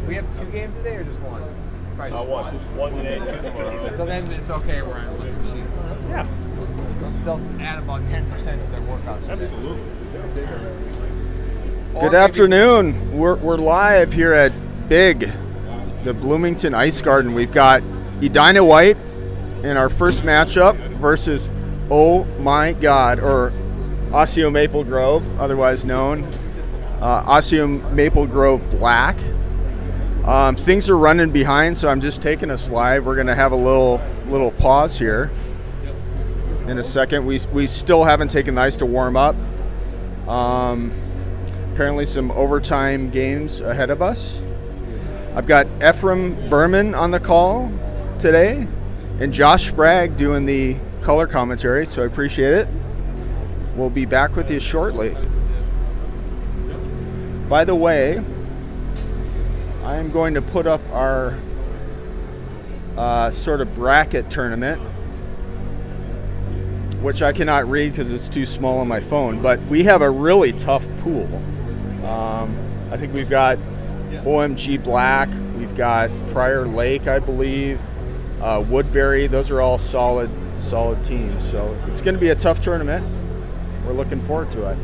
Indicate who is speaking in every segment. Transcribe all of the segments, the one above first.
Speaker 1: We have 2 games today or just one? Probably just
Speaker 2: One. One today, 2 tomorrow.
Speaker 1: So then it's okay where I'm looking cheap.
Speaker 2: Yeah.
Speaker 1: They'll add about 10% to their workouts.
Speaker 2: Absolutely.
Speaker 3: Good afternoon. We're live here at Big, the Bloomington Ice Garden. We've got Edina White in our first matchup versus Oh My God, or Osseo Maple Grove, otherwise known Osseo Maple Grove Black. Things are running behind, so I'm just taking us live. We're gonna have a little pause here in a second. We still haven't taken the ice to warm up. Apparently some overtime games ahead of us. I've got Ephraim Berman on the call today and Josh Spragg doing the color commentary, so I appreciate it. We'll be back with you shortly. By the way, I am going to put up our sort of bracket tournament, which I cannot read because it's too small on my phone, but we have a really tough pool. I think we've got OMG Black, we've got Prior Lake, I believe, Woodbury. Those are all solid teams, so it's going to be a tough tournament. We're looking forward to it.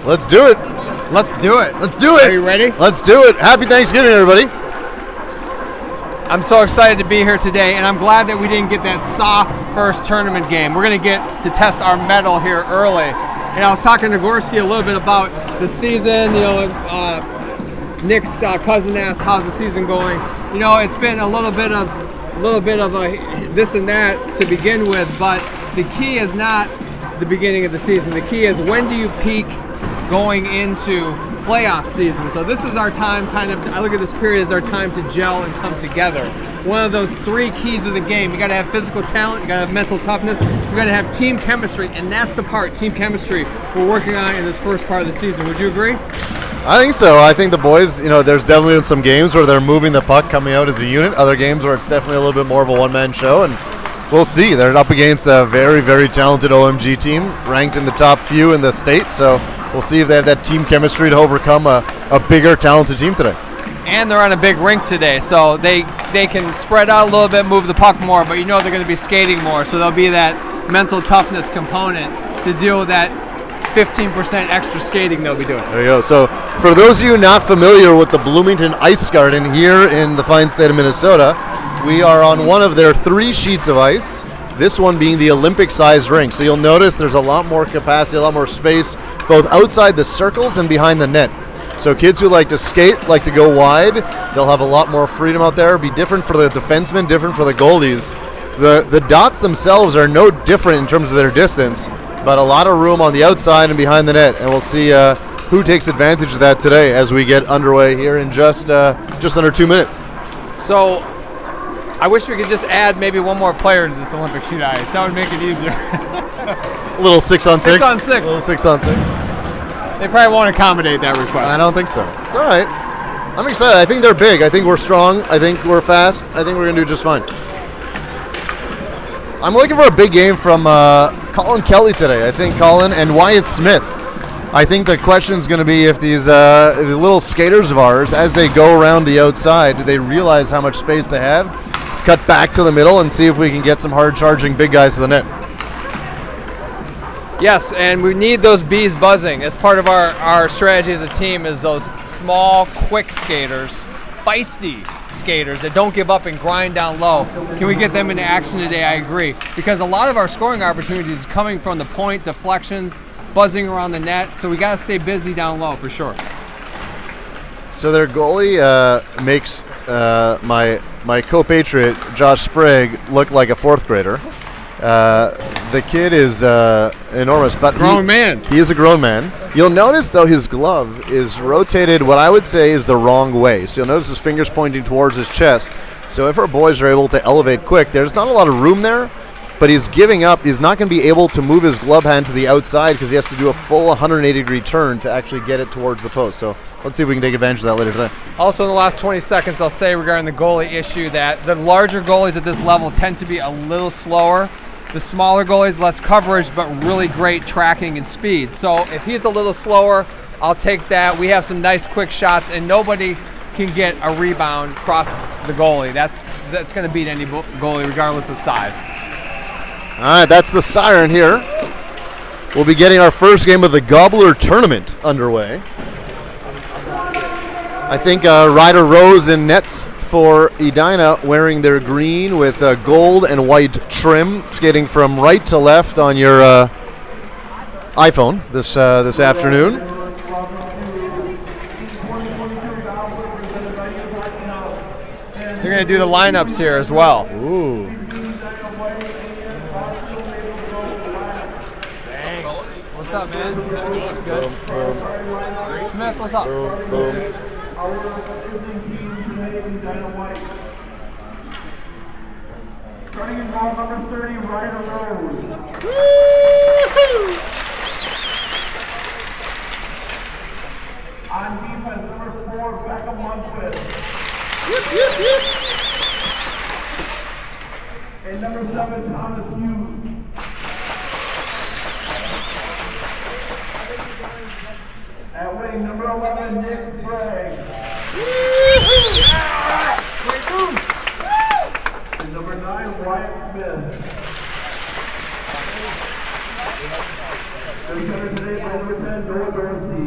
Speaker 4: Let's do it.
Speaker 1: Let's do it.
Speaker 4: Let's do it.
Speaker 1: Are you ready?
Speaker 4: Let's do it. Happy Thanksgiving, everybody.
Speaker 1: I'm so excited to be here today, and I'm glad that we didn't get that soft first tournament game. We're going to get to test our mettle here early. And I was talking to Gorski a little bit about the season. Nick's cousin asked, "How's the season going?" It's been a little bit of a this and that to begin with, but the key is not the beginning of the season. The key is, when do you peak going into playoff season? So this is our time, I look at this period as our time to gel and come together. One of those three keys of the game: you got to have physical talent, you got to have mental toughness, you got to have team chemistry, and that's the part, team chemistry, we're working on in this first part of the season. Would you agree?
Speaker 4: I think so. I think the boys, there's definitely been some games where they're moving the puck, coming out as a unit. Other games where it's definitely a little bit more of a one-man show, and we'll see. They're up against a very, very talented OMG team, ranked in the top few in the state, so we'll see if they have that team chemistry to overcome a bigger, talented team today.
Speaker 1: And they're on a big rink today, so they can spread out a little bit, move the puck more, but they're going to be skating more, so there'll be that mental toughness component to deal with that 15% extra skating they'll be doing.
Speaker 4: There you go. So for those of you not familiar with the Bloomington Ice Garden here in the fine state of Minnesota, we are on one of their 3 sheets of ice, this one being the Olympic-sized rink. So you'll notice there's a lot more capacity, a lot more space, both outside the circles and behind the net. So kids who like to skate, like to go wide, they'll have a lot more freedom out there. It'll be different for the defensemen, different for the goalies. The dots themselves are no different in terms of their distance, but a lot of room on the outside and behind the net. And we'll see who takes advantage of that today as we get underway here in just under 2 minutes.
Speaker 1: So I wish we could just add maybe one more player to this Olympic sheet ice. That would make it easier.
Speaker 4: A little 6-on-6.
Speaker 1: 6-on-6.
Speaker 4: A little 6-on-6.
Speaker 1: They probably won't accommodate that request.
Speaker 4: I don't think so. It's all right. I'm excited. I think they're big. I think we're strong. I think we're fast. I think we're going to do just fine. I'm looking for a big game from Colin Kelly today. I think Colin and Wyatt Smith. I think the question is going to be if these little skaters of ours, as they go around the outside, do they realize how much space they have? Cut back to the middle and see if we can get some hard-charging big guys to the net.
Speaker 1: Yes, and we need those bees buzzing. As part of our strategy as a team is those small, quick skaters, feisty skaters that don't give up and grind down low. Can we get them into action today? I agree. Because a lot of our scoring opportunities is coming from the point, deflections, buzzing around the net, so we got to stay busy down low for sure.
Speaker 4: So their goalie makes my co-patriot, Josh Sprague, look like a 4th grader. The kid is enormous, but
Speaker 1: grown man.
Speaker 4: He is a grown man. You'll notice, though, his glove is rotated what I would say is the wrong way. So you'll notice his fingers pointing towards his chest. So if our boys are able to elevate quick, there's not a lot of room there, but he's giving up. He's not going to be able to move his glove hand to the outside because he has to do a full 180-degree turn to actually get it towards the post. So let's see if we can take advantage of that later today.
Speaker 1: Also, in the last 20 seconds, I'll say regarding the goalie issue that the larger goalies at this level tend to be a little slower. The smaller goalies, less coverage, but really great tracking and speed. So if he's a little slower, I'll take that. We have some nice quick shots, and nobody can get a rebound across the goalie. That's going to beat any goalie, regardless of size.
Speaker 4: All right, that's the siren here. We'll be getting our first game of the Gobbler Tournament underway. I think Ryder Rose in nets for Edina, wearing their green with gold and white trim, skating from right to left on your iPhone this afternoon.
Speaker 1: They're going to do the lineups here as well.
Speaker 4: Ooh.
Speaker 1: Thanks. What's up, man? Good. Smith, what's up?
Speaker 4: Boom.
Speaker 5: Starting in goal number 30, Ryder Rose. On defense, number 4, Beckham Lundquist. And number 7, Thomas Hughes. At wing, number 11, Nick Sprague.
Speaker 1: Great move.
Speaker 5: And number 9, Wyatt Smith. The center today, number 10, Noah Dorsey.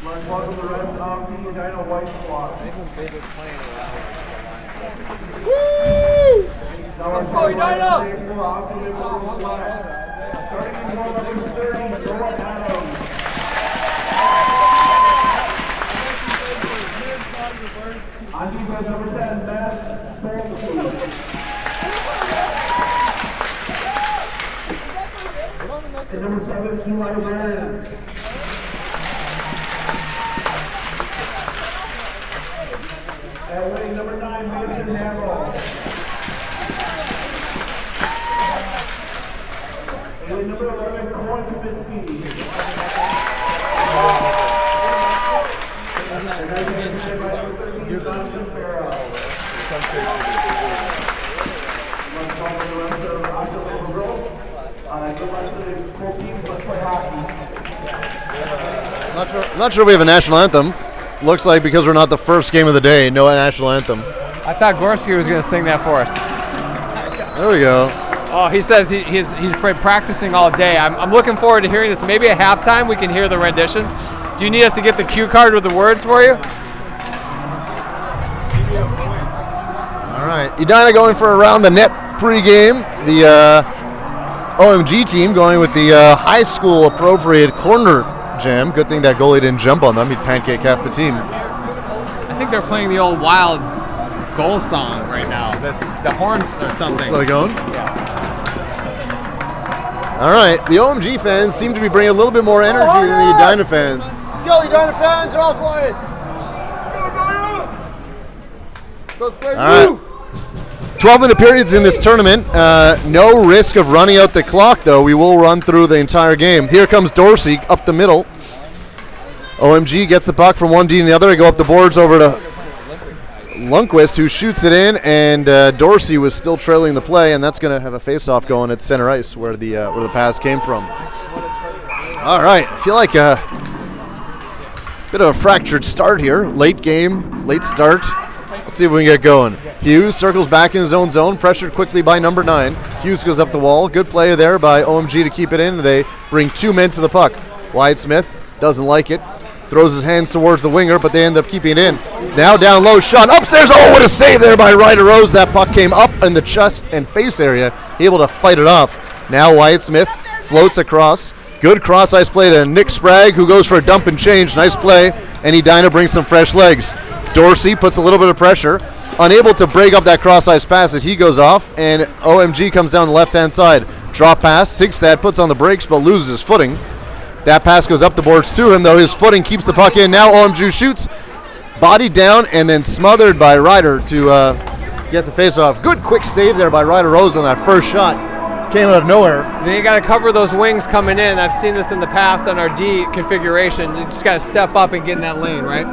Speaker 5: Let's welcome the rest of the Edina White squad.
Speaker 1: They've been playing around with the line stuff.
Speaker 5: Woo!
Speaker 1: Let's go, Edina!
Speaker 5: Starting in goal number 30, Joel Adams. On defense, number 10, Matt Solomon. And number 7, Eli Brennan. And winning number 9, Mason Hamel. And winning number 11, Coin Spinsky.
Speaker 4: Not sure we have a national anthem. Looks like because we're not the first game of the day, no national anthem.
Speaker 1: I thought Gorski was going to sing that for us.
Speaker 4: There we go.
Speaker 1: Oh, he says he's been practicing all day. I'm looking forward to hearing this. Maybe at halftime we can hear the rendition. Do you need us to get the cue card with the words for you?
Speaker 4: All right, Edina going for around the net pregame. The OMG team going with the high school appropriate corner jam. Good thing that goalie didn't jump on them. He'd pancake half the team.
Speaker 1: I think they're playing the old Wild goal song right now. The horns or something.
Speaker 4: Let it go. All right, the OMG fans seem to be bringing a little bit more energy than the Edina fans. Let's go, Edina fans! They're all quiet. All right. 12-minute periods in this tournament. No risk of running out the clock, though. We will run through the entire game. Here comes Dorsey up the middle. OMG gets the puck from one D to the other. They go up the boards over to Lundqvist, who shoots it in, and Dorsey was still trailing the play, and that's going to have a face-off going at center ice where the pass came from. All right, I feel like a bit of a fractured start here. Late game, late start. Let's see if we can get going. Hughes circles back in his own zone, pressured quickly by number 9. Hughes goes up the wall. Good play there by OMG to keep it in. They bring 2 men to the puck. Wyatt Smith doesn't like it. Throws his hands towards the winger, but they end up keeping it in. Now down low, shot upstairs. Oh, what a save there by Ryder Rose. That puck came up in the chest and face area, able to fight it off. Now Wyatt Smith floats across. Good cross-ice play to Nick Sprague, who goes for a dump and change. Nice play, and Edina brings some fresh legs. Dorsey puts a little bit of pressure, unable to break up that cross-ice pass as he goes off, and OMG comes down the left-hand side. Drop pass, Sigstad puts on the brakes but loses his footing. That pass goes up the boards to him, though his footing keeps the puck in. Now OMG shoots, body down, and then smothered by Ryder to get the face-off. Good quick save there by Ryder Rose on that first shot. Came out of nowhere.
Speaker 1: Then you got to cover those wings coming in. I've seen this in the past on our D configuration. You just got to step up and get in that lane, right?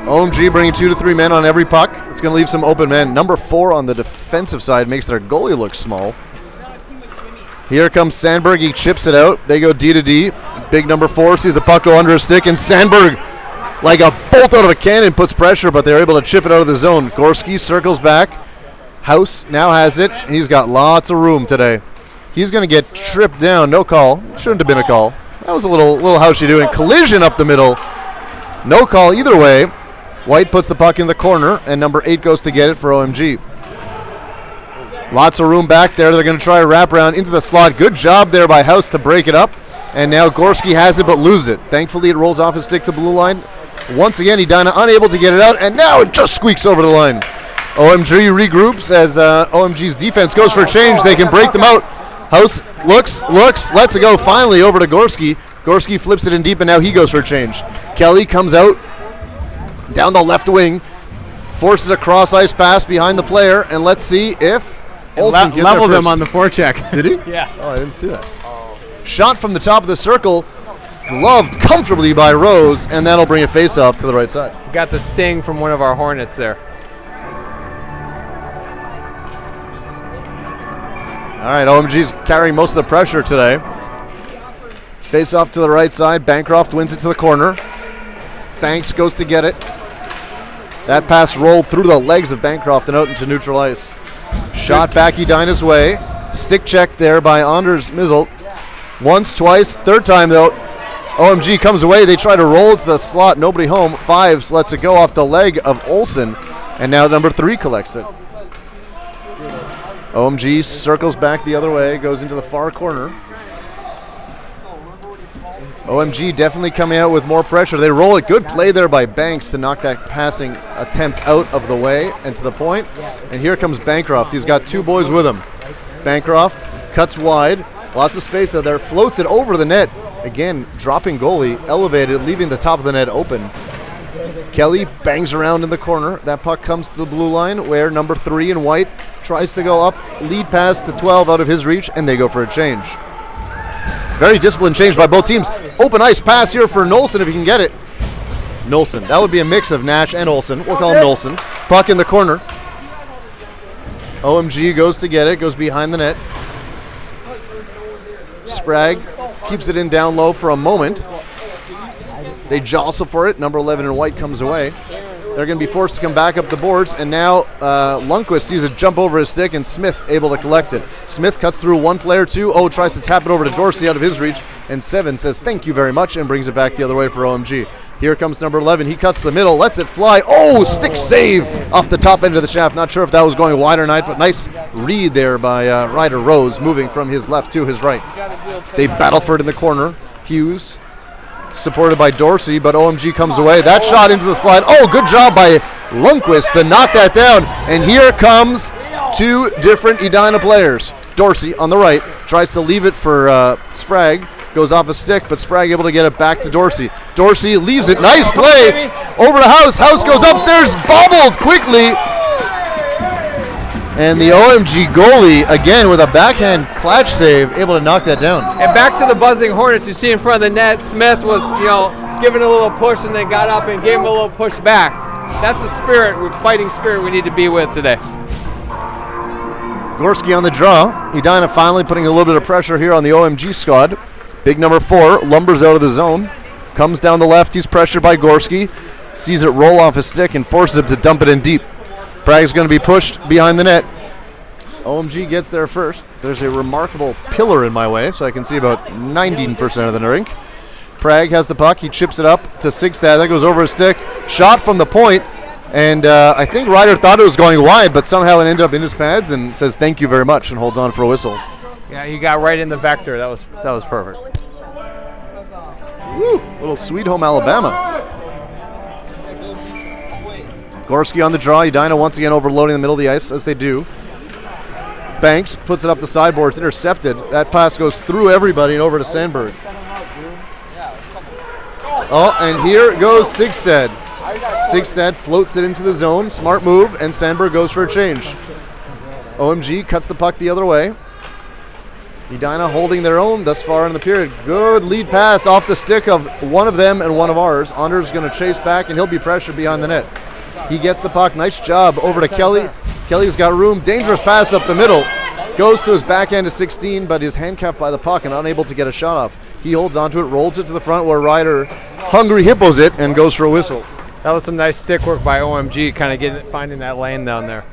Speaker 4: OMG bringing 2 to 3 men on every puck. It's going to leave some open men. Number 4 on the defensive side makes their goalie look small. Here comes Sandberg. He chips it out. They go D to D. Big number 4 sees the puck go under his stick, and Sandberg, like a bolt out of a cannon, puts pressure, but they're able to chip it out of the zone. Gorski circles back. House now has it. He's got lots of room today. He's going to get tripped down. No call. Shouldn't have been a call. That was a little Housey doing. Collision up the middle. No call either way. White puts the puck in the corner, and number 8 goes to get it for OMG. Lots of room back there. They're going to try a wraparound into the slot. Good job there by House to break it up. And now Gorski has it but loses it. Thankfully, it rolls off his stick to blue line. Once again, Edina unable to get it out, and now it just squeaks over the line. OMG regroups as OMG's defense goes for a change. They can break them out. House looks, lets it go finally over to Gorski. Gorski flips it in deep, and now he goes for a change. Kelly comes out down the left wing, forces a cross-ice pass behind the player, and let's see if Olsen gets
Speaker 1: leveled
Speaker 4: there
Speaker 1: him
Speaker 4: first.
Speaker 1: on the forecheck.
Speaker 4: Did he?
Speaker 1: Yeah.
Speaker 4: Oh, I didn't see that. Shot from the top of the circle, gloved comfortably by Rose, and that'll bring a face-off to the right side.
Speaker 1: Got the sting from one of our Hornets there.
Speaker 4: All right, OMG's carrying most of the pressure today. Face-off to the right side. Bancroft wins it to the corner. Banks goes to get it. That pass rolled through the legs of Bancroft and out into neutral ice. Shot back Edina's way. Stick check there by Anders Mizzle. Once, twice, third time though. OMG comes away. They try to roll to the slot. Nobody home. Fives lets it go off the leg of Olsen. And now number 3 collects it. OMG circles back the other way. Goes into the far corner. OMG definitely coming out with more pressure. They roll it. Good play there by Banks to knock that passing attempt out of the way and to the point. And here comes Bancroft. He's got 2 boys with him. Bancroft cuts wide. Lots of space out there. Floats it over the net. Again, dropping goalie. Elevated, leaving the top of the net open. Kelly bangs around in the corner. That puck comes to the blue line where number 3 in white tries to go up. Lead pass to 12 out of his reach, and they go for a change. Very disciplined change by both teams. Open ice pass here for Nolson if he can get it. Nolson. That would be a mix of Nash and Olsen. We'll call him Nolson. Puck in the corner. OMG goes to get it. Goes behind the net. Sprague keeps it in down low for a moment. They jostle for it. Number 11 in white comes away. They're going to be forced to come back up the boards, and now Lundqvist sees it jump over his stick, and Smith able to collect it. Smith cuts through one player, 2. Oh, tries to tap it over to Dorsey out of his reach, and 7 says thank you very much and brings it back the other way for OMG. Here comes number 11. He cuts the middle, lets it fly. Oh, stick save off the top end of the shaft. Not sure if that was going wide or not, but nice read there by Ryder Rose, moving from his left to his right. They battle for it in the corner. Hughes supported by Dorsey, but OMG comes away. That shot into the slide. Oh, good job by Lundqvist to knock that down. And here comes 2 different Edina players. Dorsey on the right tries to leave it for Sprague. Goes off a stick, but Sprague able to get it back to Dorsey. Dorsey leaves it. Nice play over to House. House goes upstairs, bobbled quickly. And the OMG goalie, again with a backhand clutch save, able to knock that down.
Speaker 1: And back to the buzzing Hornets, you see in front of the net, Smith was, giving a little push and then got up and gave him a little push back. That's the fighting spirit we need to be with today.
Speaker 4: Gorski on the draw. Edina finally putting a little bit of pressure here on the OMG squad. Big number 4 lumbers out of the zone. Comes down the left. He's pressured by Gorski. Sees it roll off his stick and forces him to dump it in deep. Prague's going to be pushed behind the net. OMG gets there first. There's a remarkable pillar in my way, so I can see about 19% of the rink. Prague has the puck. He chips it up to Sigstad. That goes over his stick. Shot from the point. And I think Ryder thought it was going wide, but somehow it ended up in his pads and says thank you very much and holds on for a whistle.
Speaker 1: Yeah, he got right in the vector. That was perfect.
Speaker 4: Woo! Little Sweet Home Alabama. Gorski on the draw. Edina once again overloading the middle of the ice, as they do. Banks puts it up the sideboards, intercepted. That pass goes through everybody and over to Sandberg. Oh, and here goes Sigstad. Sigstad floats it into the zone. Smart move, and Sandberg goes for a change. OMG cuts the puck the other way. Edina holding their own thus far in the period. Good lead pass off the stick of one of them and one of ours. Anders going to chase back, and he'll be pressured behind the net. He gets the puck. Nice job over to Kelly. Kelly's got room. Dangerous pass up the middle. Goes to his backhand to 16, but is handcuffed by the puck and unable to get a shot off. He holds onto it, rolls it to the front where Ryder hungry hippos it and goes for a whistle.
Speaker 1: That was some nice stick work by OMG, kind of finding that lane down there.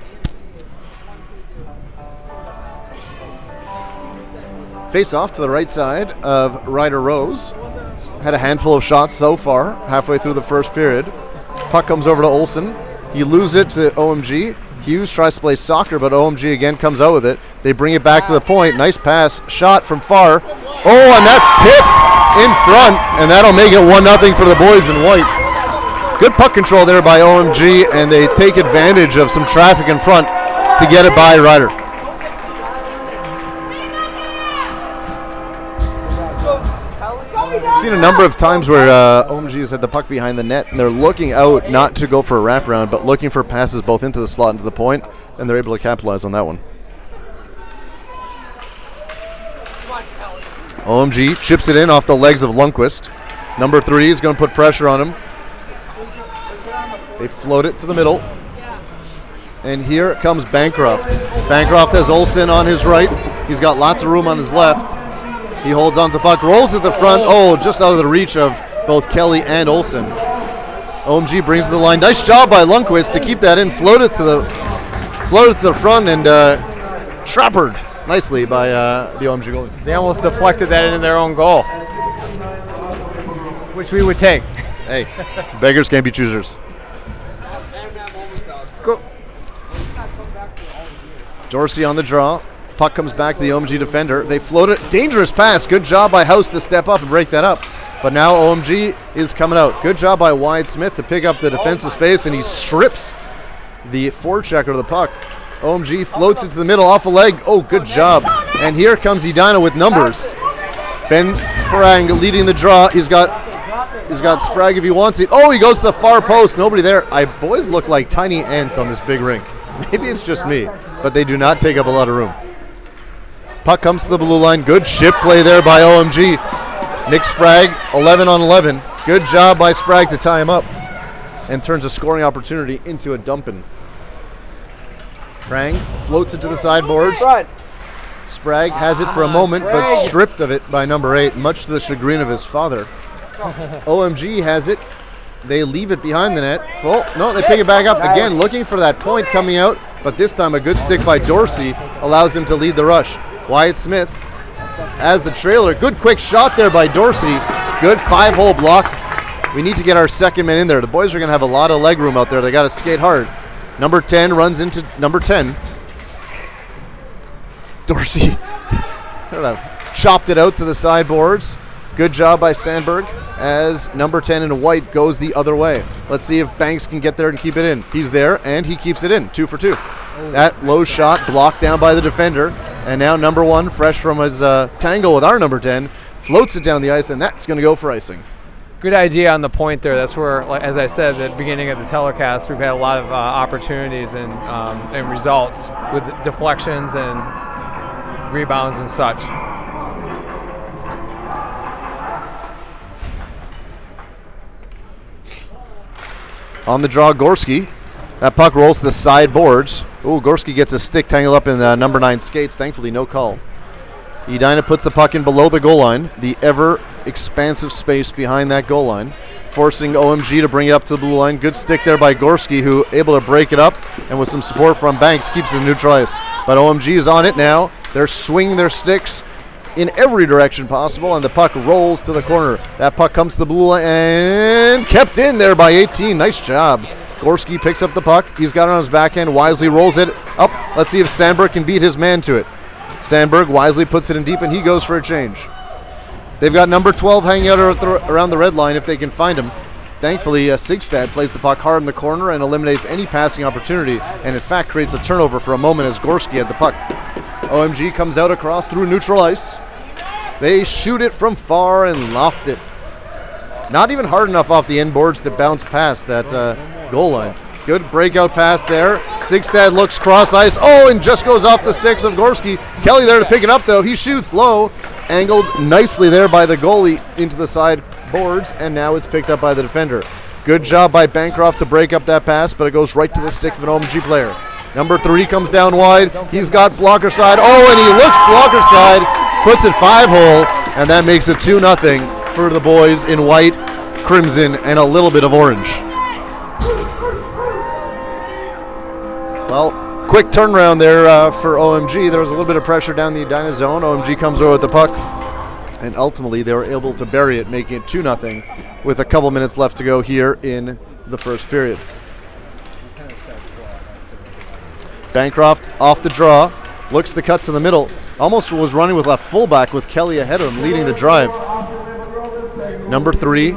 Speaker 4: Face off to the right side of Ryder Rose. Had a handful of shots so far, halfway through the first period. Puck comes over to Olsen. He loses it to OMG. Hughes tries to play soccer, but OMG again comes out with it. They bring it back to the point. Nice pass, shot from far. Oh, and that's tipped in front, and that'll make it 1-0 for the boys in white. Good puck control there by OMG, and they take advantage of some traffic in front to get it by Ryder. I've seen a number of times where OMG has had the puck behind the net, and they're looking out not to go for a wraparound, but looking for passes both into the slot and to the point, and they're able to capitalize on that one. OMG chips it in off the legs of Lundqvist. Number 3 is going to put pressure on him. They float it to the middle. And here comes Bancroft. Bancroft has Olsen on his right. He's got lots of room on his left. He holds on to the puck, rolls at the front. Oh, just out of the reach of both Kelly and Olsen. OMG brings to the line. Nice job by Lundqvist to keep that in. Floated to the front and trappered nicely by the OMG goalie.
Speaker 1: They almost deflected that into their own goal. which we would take.
Speaker 4: Hey, beggars can't be choosers.
Speaker 1: Let's go.
Speaker 4: Dorsey on the draw. Puck comes back to the OMG defender. They float it. Dangerous pass. Good job by House to step up and break that up. But now OMG is coming out. Good job by Wyatt Smith to pick up the defensive space, and he strips the forechecker of the puck. OMG floats it to the middle off a leg. Oh, good job. And here comes Edina with numbers. Ben Parang leading the draw. He's got Sprague if he wants it. Oh, he goes to the far post. Nobody there. Boys look like tiny ants on this big rink. Maybe it's just me, but they do not take up a lot of room. Puck comes to the blue line. Good ship play there by OMG. Nick Sprague, 11 on 11. Good job by Sprague to tie him up and turns a scoring opportunity into a dumping. Prang floats it to the sideboards. Sprague has it for a moment, but stripped of it by number 8, much to the chagrin of his father. OMG has it. They leave it behind the net. No, they pick it back up again, looking for that point coming out, but this time a good stick by Dorsey allows him to lead the rush. Wyatt Smith as the trailer. Good quick shot there by Dorsey. Good 5-hole block. We need to get our second man in there. The boys are going to have a lot of leg room out there. They got to skate hard. Number 10 runs into number 10. Dorsey chopped it out to the sideboards. Good job by Sandberg as number 10 in white goes the other way. Let's see if Banks can get there and keep it in. He's there, and he keeps it in. 2 for 2. That low shot blocked down by the defender. And now number 1, fresh from his tangle with our number 10, floats it down the ice, and that's going to go for icing.
Speaker 1: Good idea on the point there. That's where, as I said at the beginning of the telecast, we've had a lot of opportunities and results with deflections and rebounds and such.
Speaker 4: On the draw, Gorski. That puck rolls to the sideboards. Ooh, Gorski gets a stick tangled up in number 9 skates. Thankfully, no call. Edina puts the puck in below the goal line, the ever-expansive space behind that goal line, forcing OMG to bring it up to the blue line. Good stick there by Gorski, who able to break it up, and with some support from Banks, keeps it in neutral ice. But OMG is on it now. They're swinging their sticks in every direction possible, and the puck rolls to the corner. That puck comes to the blue line and kept in there by 18. Nice job. Gorski picks up the puck. He's got it on his backhand. Wisely rolls it up. Let's see if Sandberg can beat his man to it. Sandberg wisely puts it in deep, and he goes for a change. They've got number 12 hanging out around the red line if they can find him. Thankfully, Sigstad plays the puck hard in the corner and eliminates any passing opportunity, and in fact creates a turnover for a moment as Gorski had the puck. OMG comes out across through neutral ice. They shoot it from far and loft it. Not even hard enough off the end boards to bounce past that goal line. Good breakout pass there. Sigstad looks cross ice. Oh, and just goes off the sticks of Gorski. Kelly there to pick it up, though. He shoots low. Angled nicely there by the goalie into the side boards, and now it's picked up by the defender. Good job by Bancroft to break up that pass, but it goes right to the stick of an OMG player. Number 3 comes down wide. He's got blocker side. Oh, and he looks blocker side. Puts it 5-hole, and that makes it 2-0 for the boys in white, crimson, and a little bit of orange. Well, quick turnaround there for OMG. There was a little bit of pressure down the Edina zone. OMG comes over with the puck, and ultimately they were able to bury it, making it 2-0 with a couple minutes left to go here in the first period. Bancroft off the draw, looks to cut to the middle. Almost was running with left fullback with Kelly ahead of him, leading the drive. Number 3,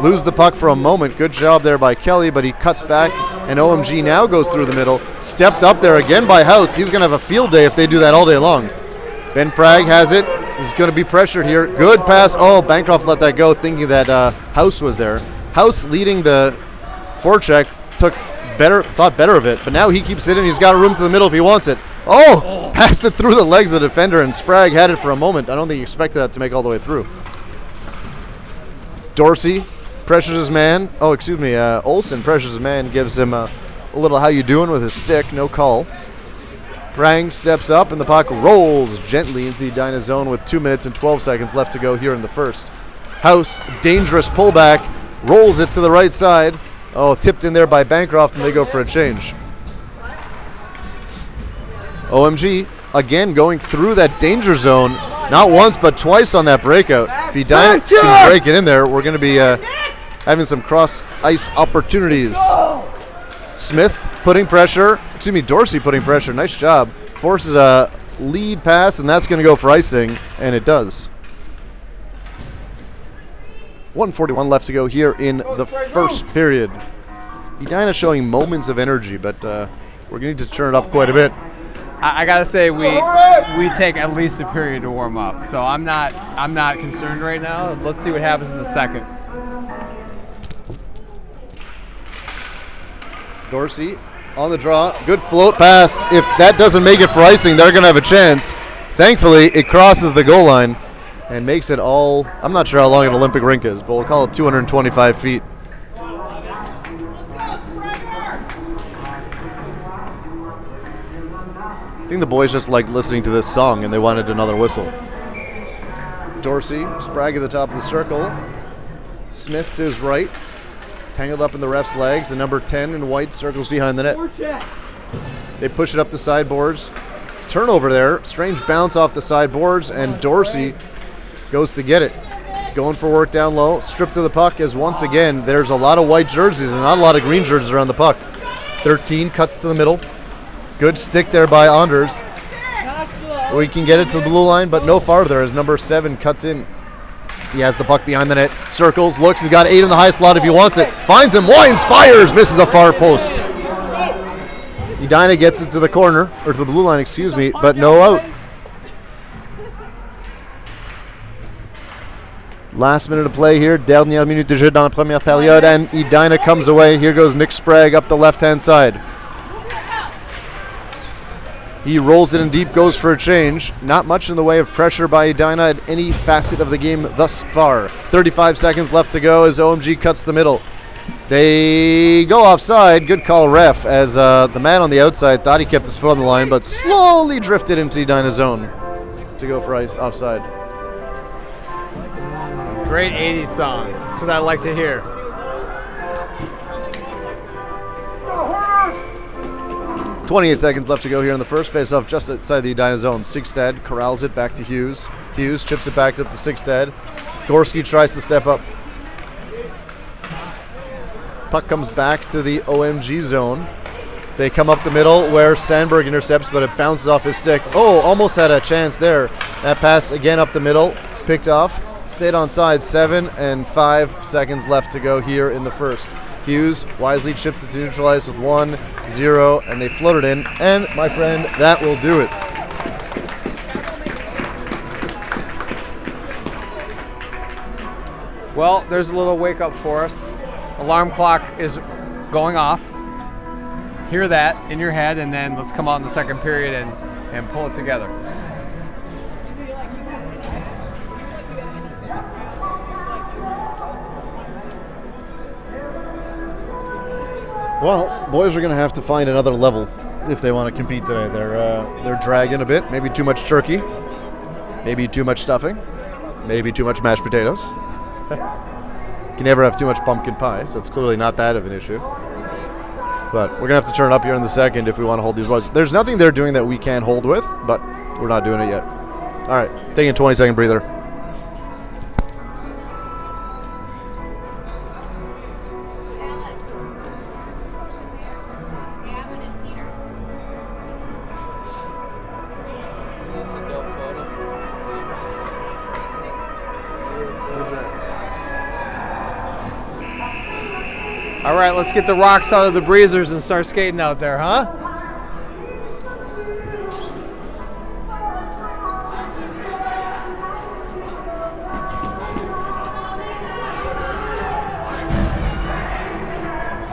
Speaker 4: lose the puck for a moment. Good job there by Kelly, but he cuts back, and OMG now goes through the middle. Stepped up there again by House. He's going to have a field day if they do that all day long. Ben Prague has it. He's going to be pressured here. Good pass. Oh, Bancroft let that go, thinking that House was there. House leading the forecheck, thought better of it, but now he keeps it in. He's got room to the middle if he wants it. Oh, passed it through the legs of the defender, and Sprague had it for a moment. I don't think he expected that to make all the way through. Dorsey pressures his man. Olsen pressures his man, gives him a little how you doing with his stick. No call. Prang steps up, and the puck rolls gently into the Edina zone with 2 minutes and 12 seconds left to go here in the first. House, dangerous pullback, rolls it to the right side. Oh, tipped in there by Bancroft, and they go for a change. OMG, again going through that danger zone, Not once, but twice on that breakout. If Edina can break it in there, we're going to be having some cross-ice opportunities. Smith putting pressure. Dorsey putting pressure. Nice job. Forces a lead pass, and that's going to go for icing, and it does. 1:41 left to go here in the first period. Edina showing moments of energy, but we're going to need to turn it up quite a bit.
Speaker 1: I gotta say we take at least a period to warm up, so I'm not concerned right now. Let's see what happens in the second.
Speaker 4: Dorsey on the draw, good float pass. If that doesn't make it for icing, they're gonna have a chance. Thankfully, it crosses the goal line and makes it all. I'm not sure how long an Olympic rink is, but we'll call it 225 feet. I think the boys just like listening to this song and they wanted another whistle. Dorsey, Sprague at the top of the circle. Smith to his right, tangled up in the ref's legs. The number 10 in white circles behind the net. They push it up the sideboards. Turnover there, strange bounce off the sideboards, and Dorsey goes to get it. Going for work down low, stripped to the puck as once again there's a lot of white jerseys and not a lot of green jerseys around the puck. 13 cuts to the middle. Good stick there by Anders. We can get it to the blue line, but no farther as number 7 cuts in. He has the puck behind the net. Circles, looks, he's got 8 in the high slot if he wants it. Finds him, winds, fires, misses a far post. Edina gets it to the corner, or to the blue line, excuse me, but no out. Last minute of play here. Dernière minute de jeu dans la première période, and Edina comes away. Here goes Nick Sprague up the left-hand side. He rolls it in deep, goes for a change. Not much in the way of pressure by Edina at any facet of the game thus far. 35 seconds left to go as OMG cuts the middle. They go offside. Good call, ref, as the man on the outside thought he kept his foot on the line, but slowly drifted into Edina's zone to go for offside.
Speaker 1: Great 80s song. That's what I like to hear.
Speaker 4: 28 seconds left to go here in the first face-off just outside the Edina zone. Sigstad corrals it back to Hughes. Hughes chips it back up to Sigstad. Gorski tries to step up. Puck comes back to the OMG zone. They come up the middle where Sandberg intercepts, but it bounces off his stick. Oh, almost had a chance there. That pass again up the middle, picked off. Stayed on side. 7 and 5 seconds left to go here in the first. Hughes wisely chips it to neutralize with 1-0, and they float it in. And, my friend, that will do it.
Speaker 1: Well, there's a little wake up for us. Alarm clock is going off. Hear that in your head, and then let's come out in the second period and pull it together.
Speaker 4: Well, boys are going to have to find another level if they want to compete today. They're dragging a bit, maybe too much turkey, maybe too much stuffing, maybe too much mashed potatoes. You can never have too much pumpkin pie, so it's clearly not that of an issue. But we're going to have to turn up here in the second if we want to hold these boys. There's nothing they're doing that we can't hold with, but we're not doing it yet. All right, taking a 20-second breather.
Speaker 1: All right, let's get the rocks out of the breezers and start skating out there, huh?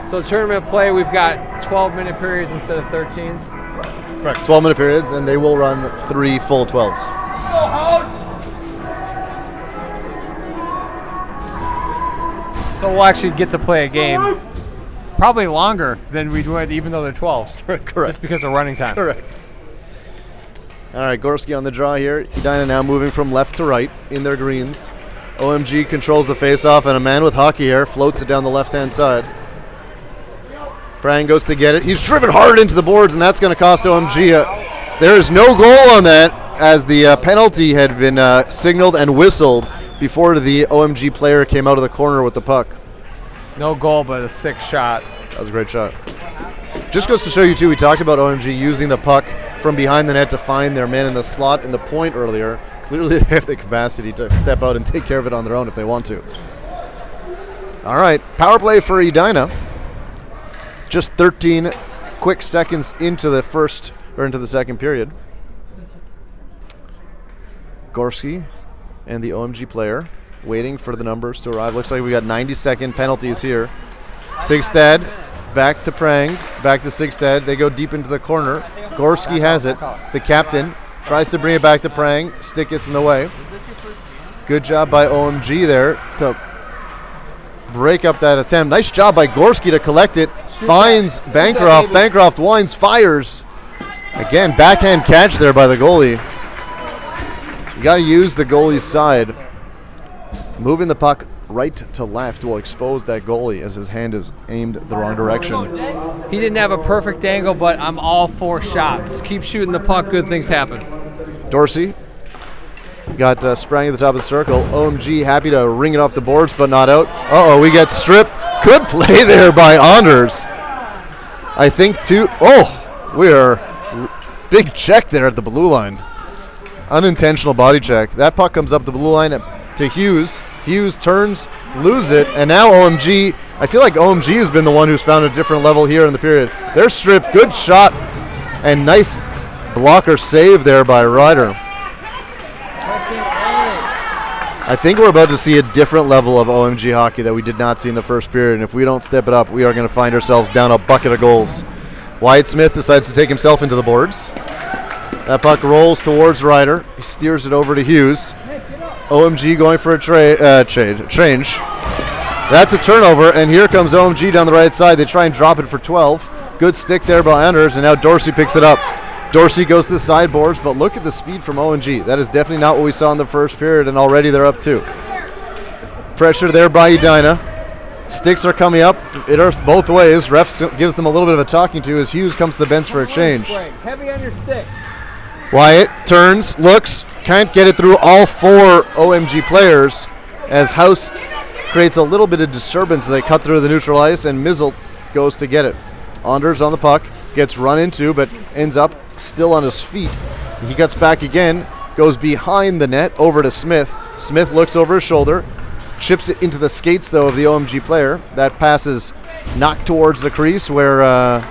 Speaker 1: So tournament play, we've got 12-minute periods instead of 13s.
Speaker 4: Correct, 12-minute periods, and they will run 3 full 12s.
Speaker 1: So we'll actually get to play a game probably longer than we would even though they're 12s.
Speaker 4: Correct.
Speaker 1: Just because of running time.
Speaker 4: Correct. All right, Gorski on the draw here. Edina now moving from left to right in their greens. OMG controls the face-off, and a man with hockey hair floats it down the left-hand side. Brang goes to get it. He's driven hard into the boards, and that's going to cost OMG. There is no goal on that. as the penalty had been signaled and whistled before the OMG player came out of the corner with the puck.
Speaker 1: No goal, but a sick shot.
Speaker 4: That was a great shot. Just goes to show you, too, we talked about OMG using the puck from behind the net to find their man in the slot in the point earlier. Clearly they have the capacity to step out and take care of it on their own if they want to. All right, power play for Edina. Just 13 quick seconds into the second period. Gorski and the OMG player waiting for the numbers to arrive. Looks like we got 90-second penalties here. Sigstad back to Prang, back to Sigstad. They go deep into the corner. Gorski has it. The captain tries to bring it back to Prang. Stick gets in the way. Good job by OMG there to break up that attempt. Nice job by Gorski to collect it. Finds Bancroft. Bancroft winds, fires. Again, backhand catch there by the goalie. You got to use the goalie's side. Moving the puck right to left will expose that goalie as his hand is aimed the wrong direction.
Speaker 1: He didn't have a perfect angle, but I'm all for shots. Keep shooting the puck, good things happen.
Speaker 4: Dorsey got sprang at the top of the circle. OMG happy to ring it off the boards, but not out. Uh-oh, we get stripped. Good play there by Anders. I think we are big check there at the blue line. Unintentional body check. That puck comes up the blue line to Hughes. Hughes turns, loses it, and now OMG. I feel like OMG has been the one who's found a different level here in the period. They're stripped. Good shot and nice blocker save there by Ryder. I think we're about to see a different level of OMG hockey that we did not see in the first period, and if we don't step it up, we are going to find ourselves down a bucket of goals. Wyatt Smith decides to take himself into the boards. That puck rolls towards Ryder. He steers it over to Hughes. OMG going for a change. That's a turnover, and here comes OMG down the right side. They try and drop it for 12. Good stick there by Anders, and now Dorsey picks it up. Dorsey goes to the sideboards, but look at the speed from OMG. That is definitely not what we saw in the first period, and already they're up 2. Pressure there by Edina. Sticks are coming up. It hurts both ways. Refs gives them a little bit of a talking to as Hughes comes to the bench for a change.
Speaker 1: Heavy on your stick.
Speaker 4: Wyatt turns, looks, can't get it through all 4 OMG players as House creates a little bit of disturbance as they cut through the neutral ice, and Mizzle goes to get it. Anders on the puck, gets run into, but ends up still on his feet. He gets back again, goes behind the net over to Smith. Smith looks over his shoulder, chips it into the skates though of the OMG player. That pass is knocked towards the crease where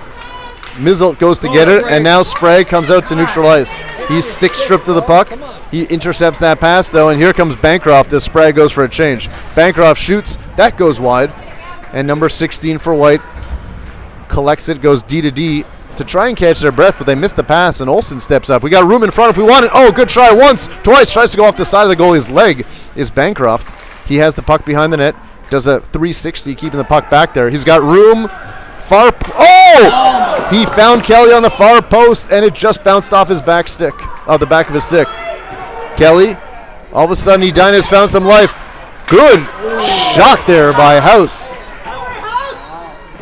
Speaker 4: Mizzle goes to get it, and now Sprague comes out to neutral ice. He stick stripped to the puck. He intercepts that pass though, and here comes Bancroft as Sprague goes for a change. Bancroft shoots, that goes wide, and number 16 for White collects it, goes D to D to try and catch their breath, but they missed the pass, and Olsen steps up. We got room in front if we want it. Oh, good try once, twice, tries to go off the side of the goalie's leg is Bancroft. He has the puck behind the net, does a 360 keeping the puck back there. He's got room. He found Kelly on the far post, and it just bounced off his back stick, the back of his stick. Kelly, all of a sudden, Edina's found some life. Good shot there by House.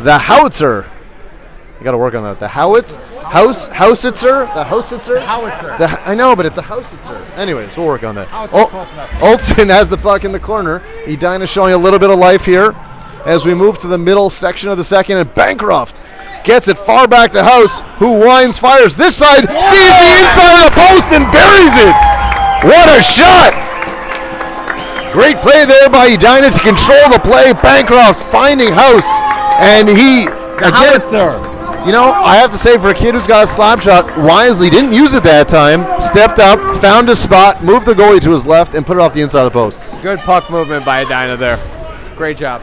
Speaker 4: The howitzer. You got to work on that. The howitzer. I know, but it's a howitzer. Anyways, we'll work on that. Olsen has the puck in the corner. Edina showing a little bit of life here as we move to the middle section of the second, and Bancroft gets it far back to House, who winds, fires this side, sees the inside of the post and buries it. What a shot! Great play there by Edina to control the play. Bancroft finding House, and you know, I have to say, for a kid who's got a slap shot, wisely didn't use it that time, stepped up, found a spot, moved the goalie to his left, and put it off the inside of the post.
Speaker 1: Good puck movement by Edina there. Great job.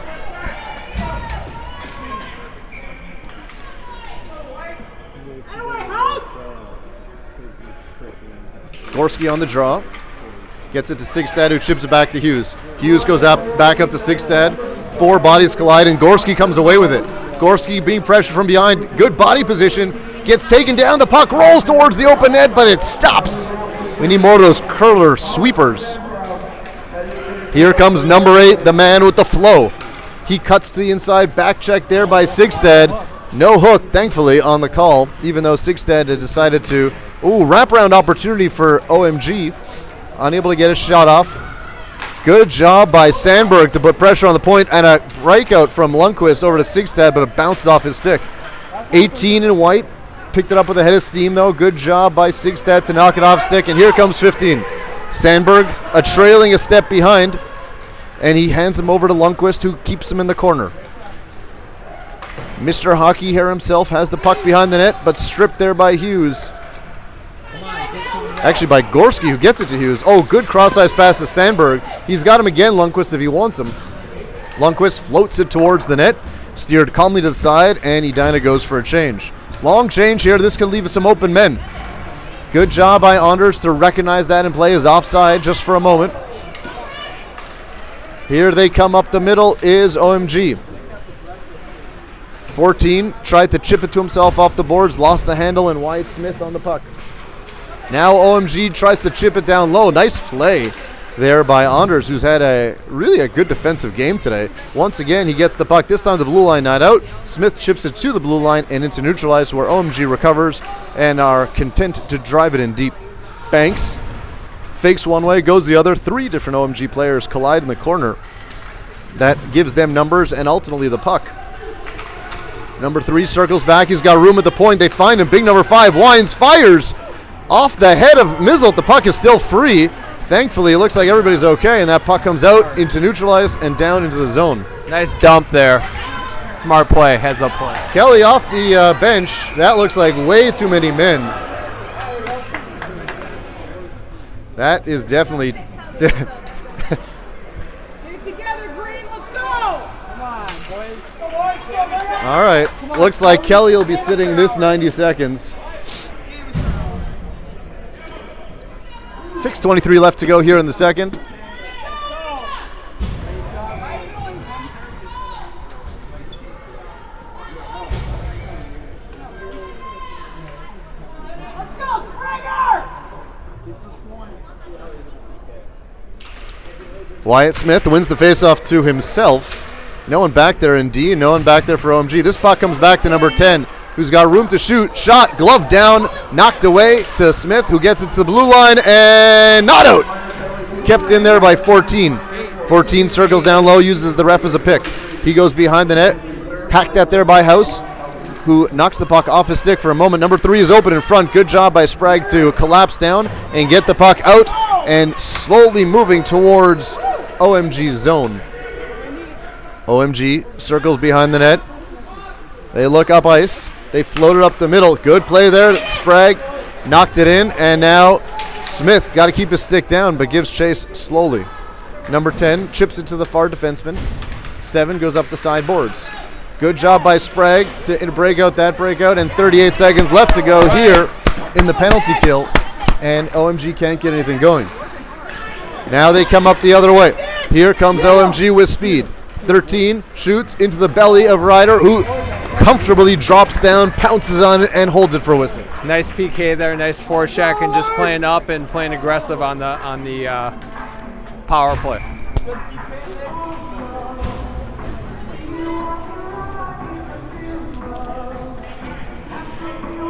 Speaker 4: Gorski on the draw. Gets it to Sigstad, who chips it back to Hughes. Hughes goes back up to Sigstad. 4 bodies collide, and Gorski comes away with it. Gorski being pressured from behind. Good body position. Gets taken down. The puck rolls towards the open net, but it stops. We need more of those curler sweepers. Here comes number 8, the man with the flow. He cuts to the inside. Back check there by Sigstad. No hook, thankfully, on the call, even though Sigstad had decided to Ooh, wraparound opportunity for OMG. Unable to get a shot off. Good job by Sandberg to put pressure on the point, and a breakout from Lundqvist over to Sigstad, but it bounced off his stick. 18 in white. Picked it up with a head of steam, though. Good job by Sigstad to knock it off stick, and here comes 15. Sandberg trailing a step behind, and he hands him over to Lundqvist, who keeps him in the corner. Mr. Hockey here himself has the puck behind the net, but stripped there by Hughes. Actually by Gorski, who gets it to Hughes. Oh, good cross-ice pass to Sandberg. He's got him again, Lundqvist, if he wants him. Lundqvist floats it towards the net, steered calmly to the side, and Edina goes for a change. Long change here. This could leave some open men. Good job by Anders to recognize that and play as offside just for a moment. Here they come up the middle is OMG. 14 tried to chip it to himself off the boards, lost the handle, and Wyatt Smith on the puck. Now OMG tries to chip it down low. Nice play there by Anders, who's had really a good defensive game today. Once again, he gets the puck. This time the blue line not out. Smith chips it to the blue line and into neutralized, where OMG recovers and are content to drive it in deep. Banks fakes one way, goes the other. 3 different OMG players collide in the corner. That gives them numbers and ultimately the puck. Number 3 circles back. He's got room at the point. They find him. Big number 5. Wines fires off the head of Mizzle. The puck is still free. Thankfully, it looks like everybody's okay, and that puck comes out into neutralize and down into the zone.
Speaker 1: Nice dump there. Smart play, heads up play.
Speaker 4: Kelly off the bench. That looks like way too many men. That is definitely...
Speaker 5: Get it together, Green. Let's go. Come on, boys.
Speaker 4: All right. Looks like Kelly will be sitting this 90 seconds. 6:23 left to go here in the second. Wyatt Smith wins the faceoff to himself. No one back there in D, no one back there for OMG. This puck comes back to number 10, who's got room to shoot. Shot, glove down, knocked away to Smith, who gets it to the blue line, and not out. Kept in there by 14. 14 circles down low, uses the ref as a pick. He goes behind the net, hacked at there by House, who knocks the puck off his stick for a moment. Number 3 is open in front. Good job by Sprague to collapse down and get the puck out and slowly moving towards OMG's zone. OMG circles behind the net. They look up ice. They float it up the middle. Good play there. Sprague knocked it in, and now Smith got to keep his stick down, but gives chase slowly. Number 10 chips it to the far defenseman. 7 goes up the sideboards. Good job by Sprague to break out that breakout, and 38 seconds left to go here in the penalty kill, and OMG can't get anything going. Now they come up the other way. Here comes OMG with speed. 13 shoots into the belly of Ryder, who comfortably drops down, pounces on it, and holds it for a whistle.
Speaker 1: Nice PK there, nice forecheck, and just playing up and playing aggressive on the power play.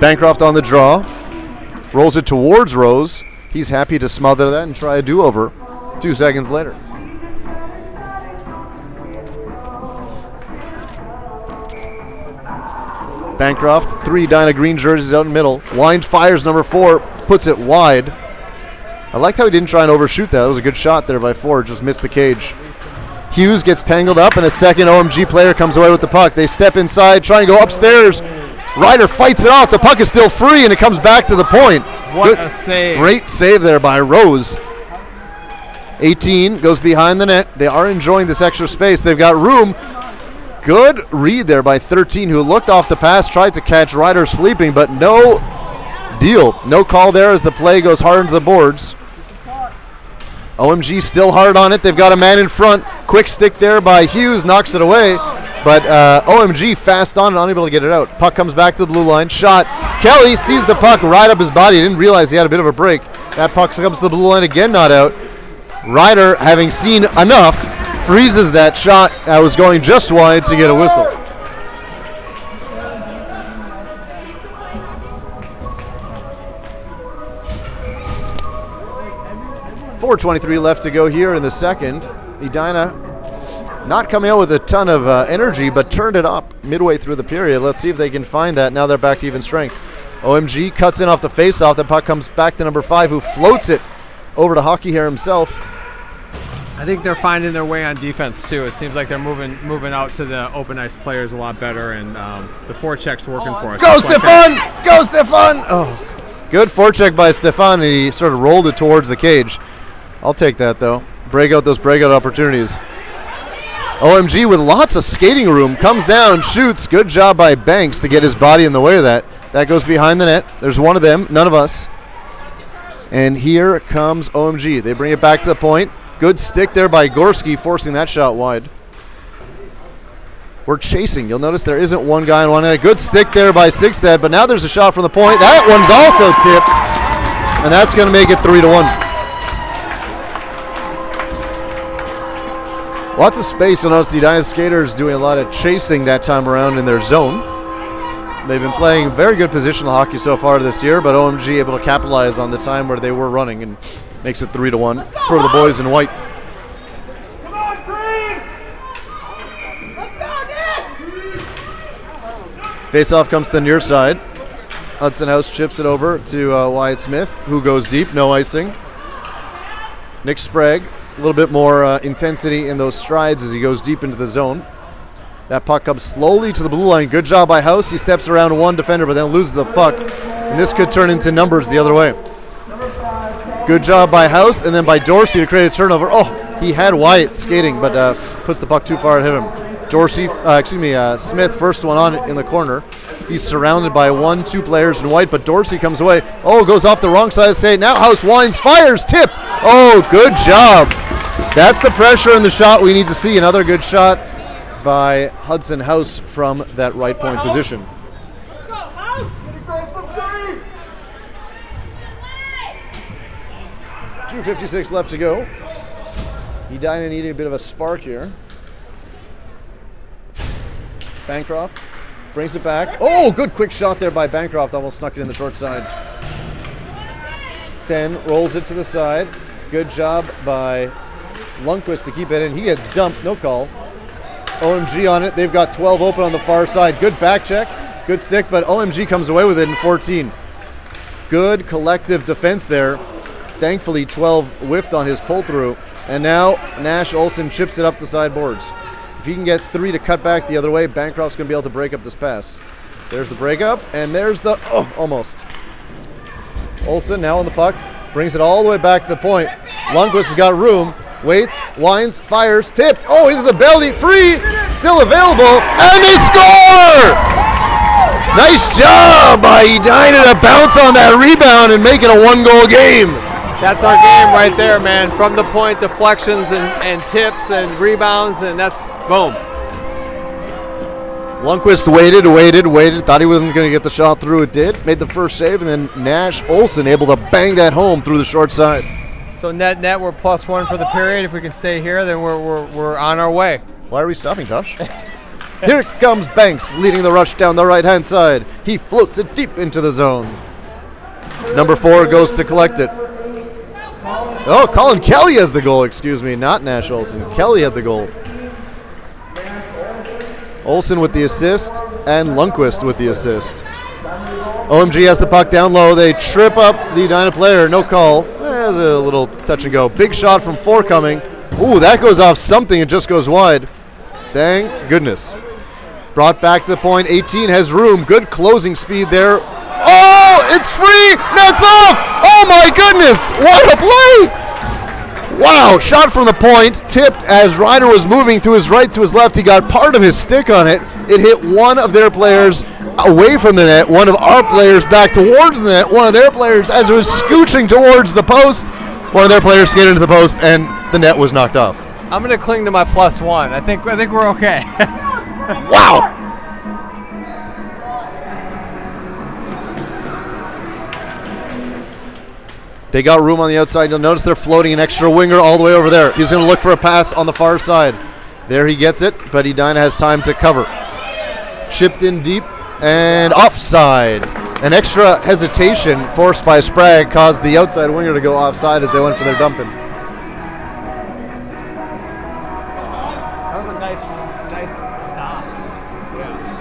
Speaker 4: Bancroft on the draw, rolls it towards Rose. He's happy to smother that and try a do-over 2 seconds later. Bancroft, 3 Dyna green jerseys out in the middle. Wind fires number 4, puts it wide. I liked how he didn't try and overshoot that. That was a good shot there by 4, just missed the cage. Hughes gets tangled up, and a second OMG player comes away with the puck. They step inside, try and go upstairs. Ryder fights it off. The puck is still free, and it comes back to the point.
Speaker 1: What a save.
Speaker 4: Great save there by Rose. 18 goes behind the net. They are enjoying this extra space. They've got room. Good read there by 13, who looked off the pass, tried to catch Ryder sleeping, but no deal. No call there as the play goes hard into the boards. OMG still hard on it. They've got a man in front. Quick stick there by Hughes, knocks it away. But OMG fast on and unable to get it out. Puck comes back to the blue line. Shot. Kelly sees the puck right up his body. Didn't realize he had a bit of a break. That puck comes to the blue line again, not out. Ryder, having seen enough, freezes that shot that was going just wide to get a whistle. 4:23 left to go here in the second. Edina not coming out with a ton of energy, but turned it up midway through the period. Let's see if they can find that. Now they're back to even strength. OMG cuts in off the face-off. The puck comes back to number 5, who floats it over to Hockey Hair himself.
Speaker 1: I think they're finding their way on defense too. It seems like they're moving out to the open ice players a lot better, and the forecheck's working for us.
Speaker 4: Go, Stefan! Go, Stefan! Oh, good forecheck by Stefan. He sort of rolled it towards the cage. I'll take that, though. Break out those breakout opportunities. OMG with lots of skating room. Comes down, shoots. Good job by Banks to get his body in the way of that. That goes behind the net. There's one of them, none of us. And here comes OMG. They bring it back to the point. Good stick there by Gorski, forcing that shot wide. We're chasing. You'll notice there isn't one guy on one end. Good stick there by Sixstead, but now there's a shot from the point. That one's also tipped, and that's going to make it 3-1. Lots of space. You'll notice the Edina skaters doing a lot of chasing that time around in their zone. They've been playing very good positional hockey so far this year, but OMG able to capitalize on the time where they were running and makes it 3-1 for the boys in white.
Speaker 5: Come on, Green! Let's go, Nick!
Speaker 4: Face-off comes to the near side. Hudson House chips it over to Wyatt Smith, who goes deep, no icing. Nick Sprague, a little bit more intensity in those strides as he goes deep into the zone. That puck comes slowly to the blue line. Good job by House. He steps around one defender, but then loses the puck. And this could turn into numbers the other way. Good job by House, and then by Dorsey to create a turnover. Oh, he had Wyatt skating, but puts the puck too far and hit him. Smith, first one on in the corner. He's surrounded by 1-2 players in white, but Dorsey comes away. Oh, goes off the wrong side of the state. Now House winds, fires, tipped. Oh, good job. That's the pressure in the shot we need to see. Another good shot by Hudson House from that right point position.
Speaker 5: Let's go, House!
Speaker 4: 2:56 left to go. Edina needing a bit of a spark here. Bancroft brings it back. Oh, good quick shot there by Bancroft. Almost snuck it in the short side. 10 rolls it to the side. Good job by Lundqvist to keep it in. He gets dumped, no call. OMG on it. They've got 12 open on the far side. Good back check. Good stick, but OMG comes away with it in 14. Good collective defense there. Thankfully, 12 whiffed on his pull-through. And now Nash Olsen chips it up the sideboards. If he can get 3 to cut back the other way, Bancroft's going to be able to break up this pass. There's the breakup, and there's the, oh, almost. Olsen now on the puck, brings it all the way back to the point. Lundqvist has got room. Waits, winds, fires, tipped. Oh, into the belly, free, still available, and they score! Nice job by Edina to bounce on that rebound and make it a 1-goal game.
Speaker 1: That's our game right there, man. From the point, deflections and tips and rebounds, and that's boom.
Speaker 4: Lundqvist waited, thought he wasn't going to get the shot through. It did, made the first save, and then Nash Olsen able to bang that home through the short side.
Speaker 1: So net, we're +1 for the period. If we can stay here, then we're on our way.
Speaker 4: Why are we stopping, Josh? Here comes Banks leading the rush down the right-hand side. He floats it deep into the zone. Number 4 goes to collect it. Oh, Colin Kelly has the goal, not Nash Olsen. Kelly had the goal. Olsen with the assist, and Lundqvist with the assist. OMG has the puck down low. They trip up the Edina player. No call. There's a little touch and go. Big shot from 4 coming. Ooh, that goes off something. It just goes wide. Thank goodness. Brought back to the point. 18 has room. Good closing speed there. Oh, it's free. Net's off. Oh my goodness. What a play. Wow. Shot from the point. Tipped as Ryder was moving to his right, to his left. He got part of his stick on it. It hit one of their players away from the net. One of our players back towards the net. One of their players, as it was scooching towards the post, one of their players skated into the post, and the net was knocked off.
Speaker 1: I'm going to cling to my +1. I think we're okay.
Speaker 4: Wow. They got room on the outside. You'll notice they're floating an extra winger all the way over there. He's going to look for a pass on the far side. There he gets it, but Edina has time to cover. Chipped in deep and offside. An extra hesitation forced by Sprague caused the outside winger to go offside as they went for their dumping.
Speaker 1: Nice stop. Yeah.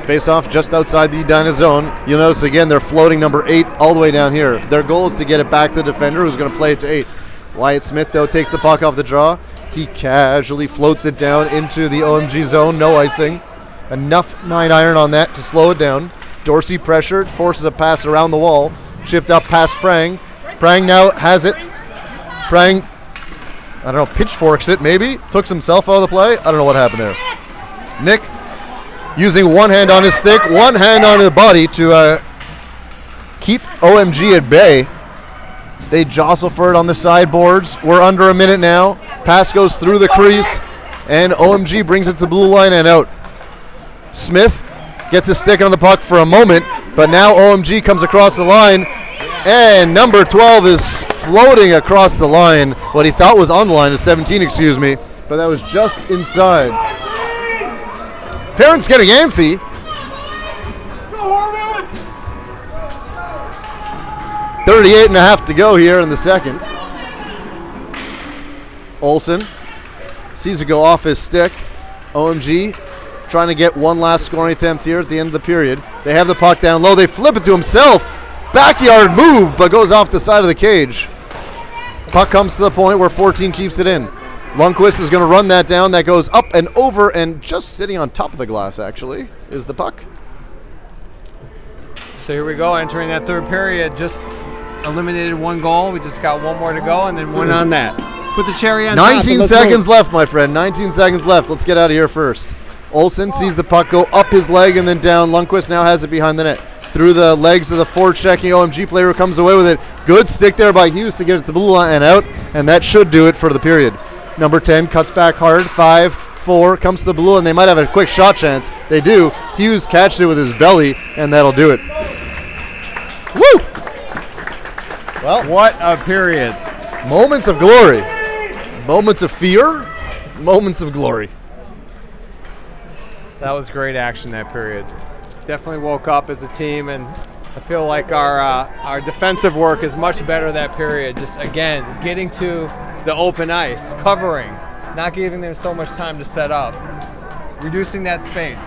Speaker 4: Face off just outside the Edina zone. You'll notice again they're floating number 8 all the way down here. Their goal is to get it back to the defender who's going to play it to 8. Wyatt Smith, though, takes the puck off the draw. He casually floats it down into the OMG zone. No icing. Enough 9-iron on that to slow it down. Dorsey pressured, forces a pass around the wall. Chipped up past Prang. Prang now has it. Prang, I don't know, pitchforks it maybe. Took himself out of the play. I don't know what happened there. Nick using one hand on his stick, one hand on his body to keep OMG at bay. They jostle for it on the sideboards. We're under a minute now. Pass goes through the crease, and OMG brings it to the blue line and out. Smith gets his stick on the puck for a moment, but now OMG comes across the line, and number 12 is floating across the line. What he thought was on the line is 17, excuse me, but that was just inside. Parents getting antsy. 38 and a half to go here in the second. Olsen sees it go off his stick. OMG trying to get one last scoring attempt here at the end of the period. They have the puck down low. They flip it to himself. Backyard move, but goes off the side of the cage. Puck comes to the point where 14 keeps it in. Lundqvist is going to run that down. That goes up and over, and just sitting on top of the glass, actually, is the puck.
Speaker 1: So here we go, entering that third period. Just eliminated one goal. We just got one more to go, and then one on that. Put the cherry on top.
Speaker 4: 19 seconds left, my friend. 19 seconds left. Let's get out of here first. Olsen sees the puck go up his leg and then down. Lundqvist now has it behind the net. Through the legs of the forechecking OMG player who comes away with it. Good stick there by Hughes to get it to the blue line and out, and that should do it for the period. Number 10 cuts back hard. 5-4 comes to the blue, and they might have a quick shot chance. They do. Hughes catches it with his belly, and that'll do it. Woo! Well,
Speaker 1: What a period.
Speaker 4: moments of glory. Moments of fear. Moments of glory.
Speaker 1: That was great action that period. Definitely woke up as a team, and I feel like our defensive work is much better that period. Just again, getting to the open ice, covering, not giving them so much time to set up, reducing that space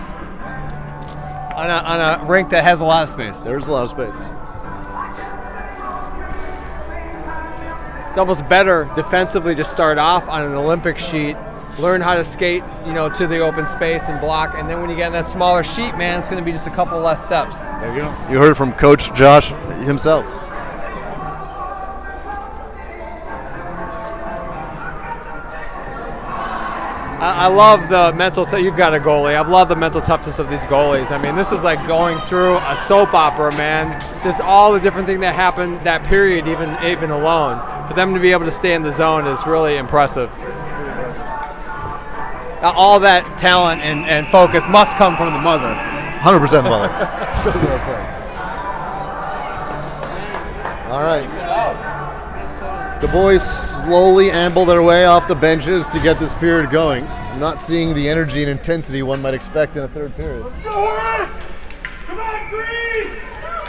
Speaker 1: on a rink that has a lot of space.
Speaker 4: There's a lot of space.
Speaker 1: It's almost better defensively to start off on an Olympic sheet, learn how to skate, to the open space and block, and then when you get in that smaller sheet, man, it's going to be just a couple less steps.
Speaker 4: There you go. You heard from Coach Josh himself.
Speaker 1: I love the mental. You've got a goalie. I love the mental toughness of these goalies. I mean, this is like going through a soap opera, man. Just all the different things that happened that period, even alone. For them to be able to stay in the zone is really impressive. All that talent and focus must come from the mother.
Speaker 4: 100% the mother. All right. The boys slowly amble their way off the benches to get this period going. I'm not seeing the energy and intensity one might expect in a third period.
Speaker 5: Come on, Green!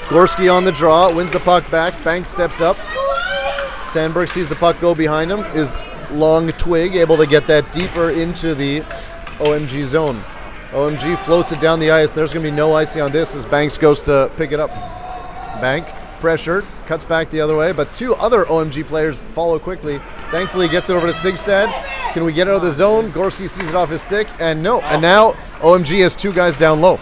Speaker 4: Gorski on the draw, wins the puck back. Bank steps up. Sandberg sees the puck go behind him. Is long twig able to get that deeper into the OMG zone. OMG floats it down the ice. There's going to be no icing on this as Banks goes to pick it up. Bank pressured, cuts back the other way, but two other OMG players follow quickly. Thankfully gets it over to Sigstad. Can we get out of the zone? Gorski sees it off his stick, and no. And now OMG has two guys down low.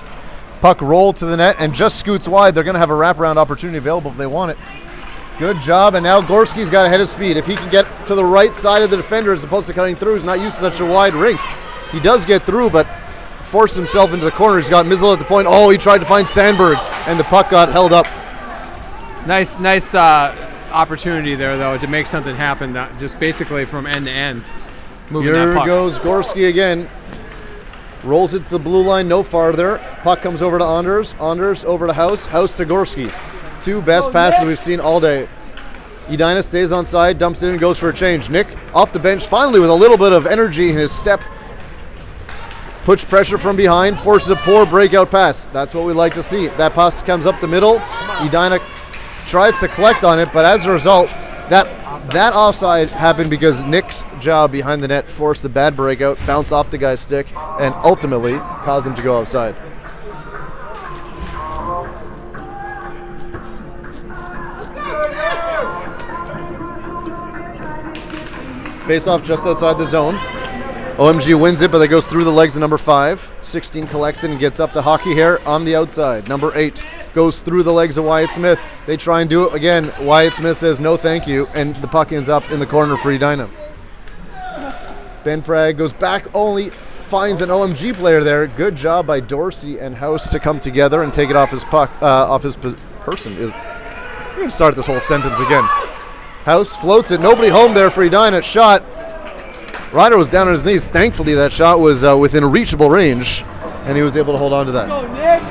Speaker 4: Puck rolled to the net and just scoots wide. They're going to have a wraparound opportunity available if they want it. Good job, and now Gorski's got a head of speed. If he can get to the right side of the defender as opposed to cutting through, he's not used to such a wide rink. He does get through, but forced himself into the corner. He's got Mizzle at the point. Oh, he tried to find Sandberg, and the puck got held up.
Speaker 1: Nice opportunity there, though, to make something happen, just basically from end to end. Moving
Speaker 4: Here
Speaker 1: that puck.
Speaker 4: goes Gorski again. Rolls it to the blue line, no farther. Puck comes over to Anders. Anders over to House. House to Gorski. Two best passes we've seen all day. Edina stays on side, dumps it in, goes for a change. Nick off the bench, finally with a little bit of energy in his step. Puts pressure from behind, forces a poor breakout pass. That's what we like to see. That pass comes up the middle. Edina tries to collect on it, but as a result, that That offside happened because Nick's job behind the net forced the bad breakout, bounced off the guy's stick, and ultimately caused him to go offside. Face-off just outside the zone. OMG wins it, but that goes through the legs of number 5. 16 collects it and gets up to Hockey Hair on the outside. Number 8 goes through the legs of Wyatt Smith. They try and do it again. Wyatt Smith says no thank you, and the puck ends up in the corner for Edina. Ben Prag goes back, only finds an OMG player there. Good job by Dorsey and House to come together and take it off his puck, person. We're going to start this whole sentence again. House floats it. Nobody home there for Edina. Shot. Ryder was down on his knees. Thankfully, that shot was within reachable range, and he was able to hold on to that.
Speaker 1: Go, Nick.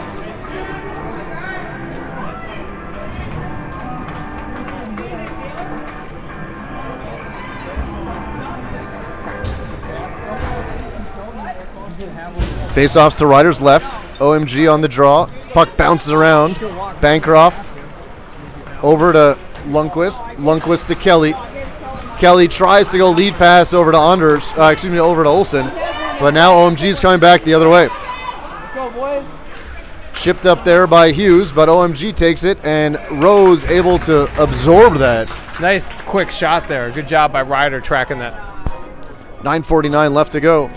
Speaker 4: Face-offs to Ryder's left. OMG on the draw. Puck bounces around. Bancroft over to Lundqvist. Lundqvist to Kelly. Kelly tries to go lead pass over to over to Olsen, but now OMG's coming back the other way.
Speaker 1: Let's go, boys.
Speaker 4: Chipped up there by Hughes, but OMG takes it, and Rose able to absorb that.
Speaker 1: Nice quick shot there. Good job by Ryder tracking that.
Speaker 4: 9:49 left to go.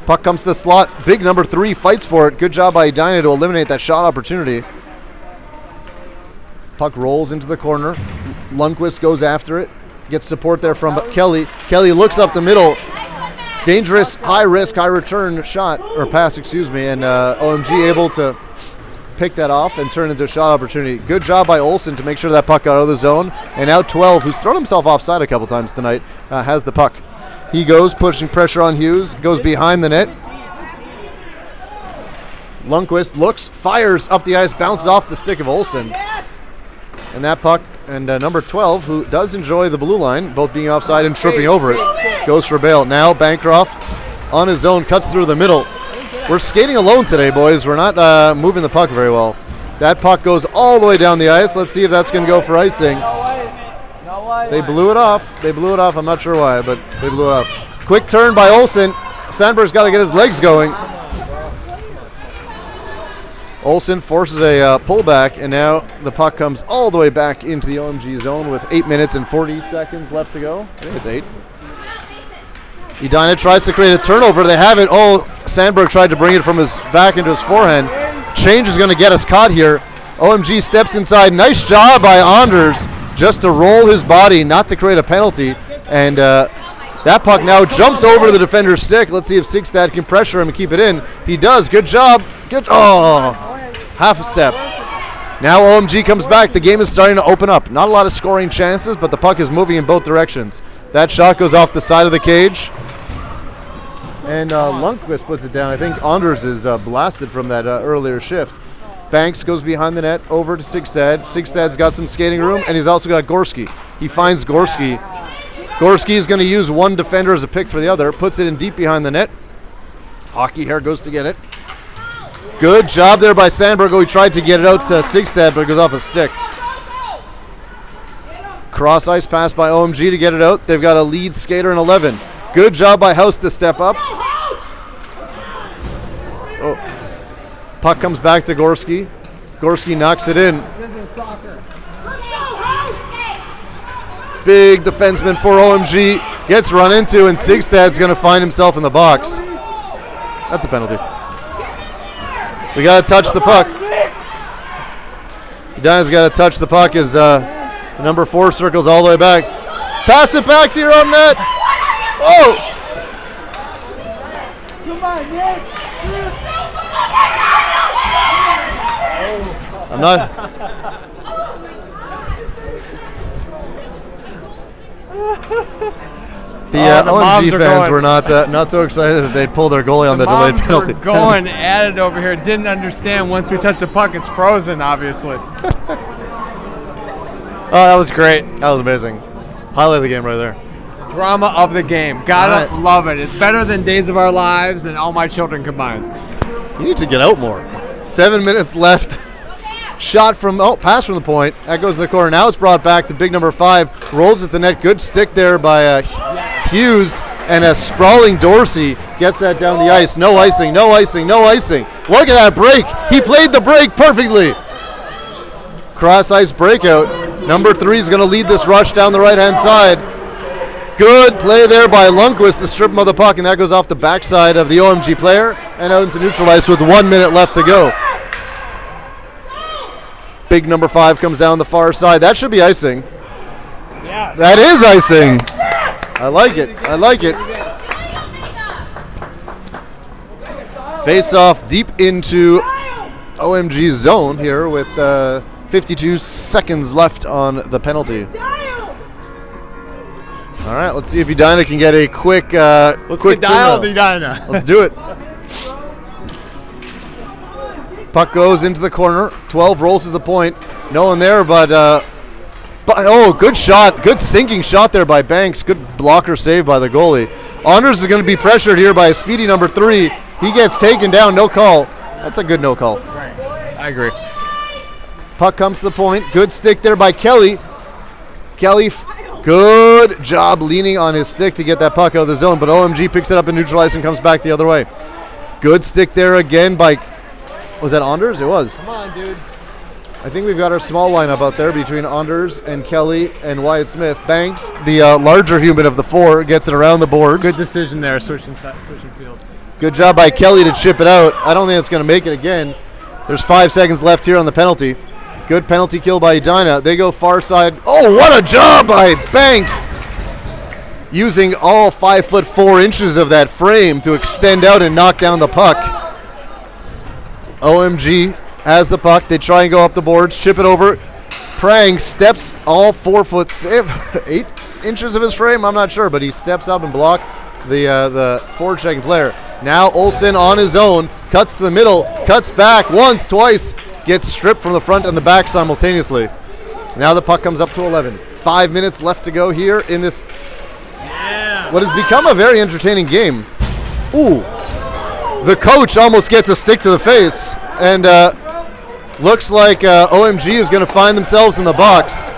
Speaker 4: Puck comes to the slot. Big number 3 fights for it. Good job by Edina to eliminate that shot opportunity. Puck rolls into the corner. Lundqvist goes after it. Gets support there from Kelly. Kelly looks up the middle. Dangerous, high risk, high return shot, or pass, excuse me, and OMG able to pick that off and turn it into a shot opportunity. Good job by Olsen to make sure that puck got out of the zone. And now 12, who's thrown himself offside a couple times tonight, has the puck. He goes, pushing pressure on Hughes, goes behind the net. Lundqvist looks, fires up the ice, bounces off the stick of Olsen. And that puck, and number 12, who does enjoy the blue line, both being offside and tripping over it, goes for bail. Now Bancroft on his own, cuts through the middle. We're skating alone today, boys. We're not moving the puck very well. That puck goes all the way down the ice. Let's see if that's going to go for icing. They blew it off. I'm not sure why, but they blew it off. Quick turn by Olsen. Sandberg's got to get his legs going. Olsen forces a pullback, and now the puck comes all the way back into the OMG zone with 8 minutes and 40 seconds left to go. I think it's 8. Edina tries to create a turnover. They have it. Oh, Sandberg tried to bring it from his back into his forehand. Change is going to get us caught here. OMG steps inside. Nice job by Anders just to roll his body, not to create a penalty. And that puck now jumps over the defender's stick. Let's see if Sigstad can pressure him and keep it in. He does. Good job. Half a step. Now OMG comes back. The game is starting to open up. Not a lot of scoring chances, but the puck is moving in both directions. That shot goes off the side of the cage. And Lundqvist puts it down. I think Anders is blasted from that earlier shift. Banks goes behind the net over to Sigstad. Sigstad's got some skating room, and he's also got Gorski. He finds Gorski. Gorski is going to use one defender as a pick for the other. Puts it in deep behind the net. Hockey Hair goes to get it. Good job there by Sandberg. He tried to get it out to Sigstad, but it goes off a stick. Cross ice pass by OMG to get it out. They've got a lead skater in 11. Good job by House to step up. Oh. Puck comes back to Gorski. Gorski knocks it in. Big defenseman for OMG. Gets run into, and Sigstad's going to find himself in the box. That's a penalty. We got to touch the puck. Edina's got to touch the puck as number 4 circles all the way back. Pass it back to your own net. Oh!
Speaker 1: Come on, Nick.
Speaker 4: I'm not. The OMG fans were not so excited that they'd pull their goalie on the delayed penalty.
Speaker 1: Were going at it over here. Didn't understand once we touch the puck, it's frozen, obviously. Oh, that was great.
Speaker 4: That was amazing. Highlight of the game right there.
Speaker 1: Drama of the game. Gotta love it. It's better than Days of Our Lives and All My Children combined.
Speaker 4: You need to get out more. 7 minutes left. Shot from, pass from the point. That goes in the corner. Now it's brought back to big number 5. Rolls at the net. Good stick there by Hughes. And a sprawling Dorsey gets that down the ice. No icing, no icing, no icing. Look at that break. He played the break perfectly. Cross ice breakout. Number 3 is going to lead this rush down the right-hand side. Good play there by Lundqvist to strip him of the puck, and that goes off the backside of the OMG player and out into neutral ice with 1 minute left to go. Big number 5 comes down the far side. That should be icing.
Speaker 2: Yes.
Speaker 4: That is icing. I like it. I like it. Face off deep into OMG's zone here with 52 seconds left on the penalty. All right, let's see if Edina can get a quick quick
Speaker 3: get dialed,
Speaker 4: turnaround.
Speaker 3: Edina.
Speaker 4: Let's do it. Puck goes into the corner. 12 rolls to the point. No one there, but good shot. Good sinking shot there by Banks. Good blocker save by the goalie. Anders is going to be pressured here by a speedy number 3. He gets taken down. No call. That's a good no call.
Speaker 1: I agree.
Speaker 4: Puck comes to the point. Good stick there by Kelly. Kelly, good job leaning on his stick to get that puck out of the zone, but OMG picks it up and neutralizes and comes back the other way. Good stick there again by, was that Anders? It was.
Speaker 1: Come on, dude.
Speaker 4: I think we've got our small lineup out there between Anders and Kelly and Wyatt Smith. Banks, the larger human of the 4, gets it around the boards.
Speaker 1: Good decision there, switching field.
Speaker 4: Good job by Kelly to chip it out. I don't think it's going to make it again. There's 5 seconds left here on the penalty. Good penalty kill by Edina. They go far side. Oh, what a job by Banks! Using all 5'4" of that frame to extend out and knock down the puck. OMG has the puck. They try and go up the boards, chip it over. Prang steps all 8 inches of his frame. I'm not sure, but he steps up and blocks the forechecking player. Now Olsen on his own, cuts to the middle, cuts back once, twice, gets stripped from the front and the back simultaneously. Now the puck comes up to 11. 5 minutes left to go here in this what has become a very entertaining game. Ooh, the coach almost gets a stick to the face, and looks like OMG is going to find themselves in the box.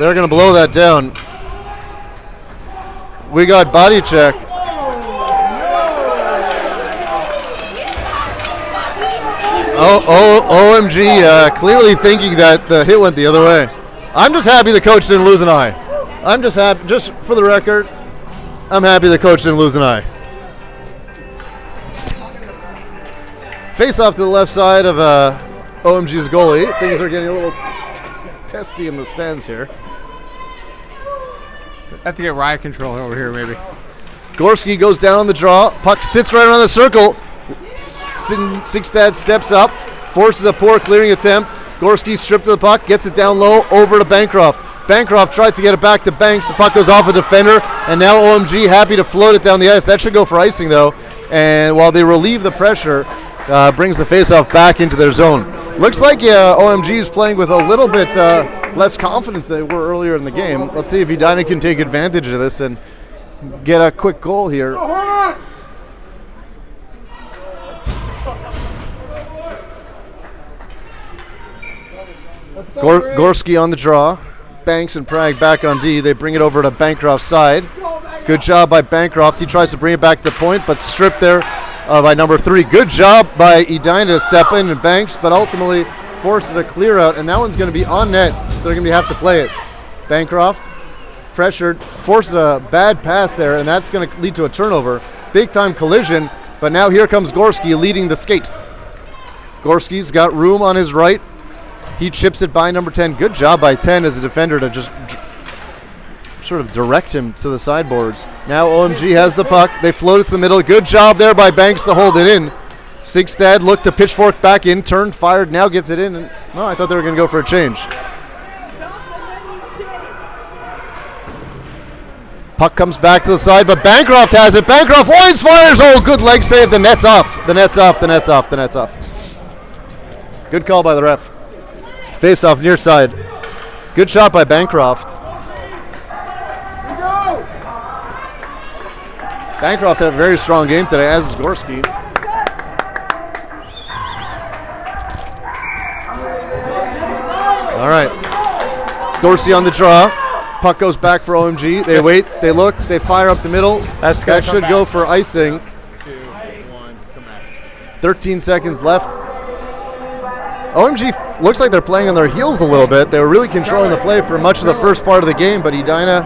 Speaker 4: They're going to blow that down. We got body check. OMG clearly thinking that the hit went the other way. I'm just happy the coach didn't lose an eye. I'm just happy, just for the record, I'm happy the coach didn't lose an eye. Face off to the left side of OMG's goalie. Things are getting a little testy in the stands here.
Speaker 1: Have to get riot control over here, maybe.
Speaker 4: Gorski goes down on the draw. Puck sits right around the circle. Sigstad steps up, forces a poor clearing attempt. Gorski stripped to the puck, gets it down low, over to Bancroft. Bancroft tries to get it back to Banks. The puck goes off a defender, and now OMG happy to float it down the ice. That should go for icing, though. And while they relieve the pressure, brings the faceoff back into their zone. Looks like OMG is playing with a little bit less confidence than they were earlier in the game. Let's see if Edina can take advantage of this and get a quick goal here. Gorski on the draw. Banks and Prague back on D. They bring it over to Bancroft's side. Good job by Bancroft. He tries to bring it back to the point, but stripped there by number 3. Good job by Edina to step in and Banks, but ultimately forces a clear out, and that one's going to be on net, so they're going to have to play it. Bancroft pressured, forces a bad pass there, and that's going to lead to a turnover. Big time collision, but now here comes Gorski leading the skate. Gorski's got room on his right. He chips it by number 10. Good job by 10 as a defender to just sort of direct him to the sideboards. Now OMG has the puck. They float it to the middle. Good job there by Banks to hold it in. Sigstad looked to pitchfork back in, turned, fired, now gets it in. And, I thought they were going to go for a change. Puck comes back to the side, but Bancroft has it. Bancroft winds, fires. Oh, good leg save. The net's off. The net's off. The net's off. The net's off. Good call by the ref. Face off near side. Good shot by Bancroft. Bancroft had a very strong game today, as is Gorski. All right. Dorsey on the draw. Puck goes back for OMG. They wait, they look, they fire up the middle. That should go for icing.
Speaker 1: 2, 1, come back.
Speaker 4: 13 seconds left. OMG looks like they're playing on their heels a little bit. They were really controlling the play for much of the first part of the game, but Edina,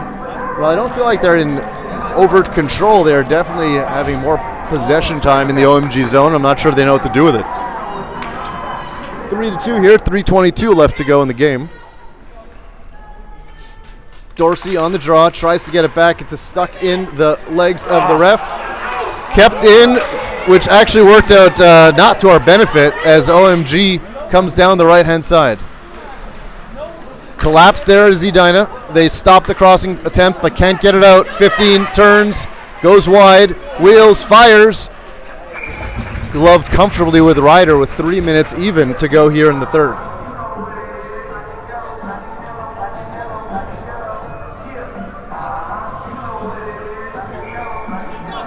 Speaker 4: well, I don't feel like they're in overt control. They're definitely having more possession time in the OMG zone. I'm not sure if they know what to do with it. 3-2 here, 3:22 left to go in the game. Dorsey on the draw, tries to get it back. It's stuck in the legs of the ref. Kept in, which actually worked out not to our benefit as OMG comes down the right-hand side. Collapse there is Edina. They stop the crossing attempt but can't get it out. 15 turns, goes wide, wheels, fires. Gloved comfortably with Ryder with 3 minutes even to go here in the third.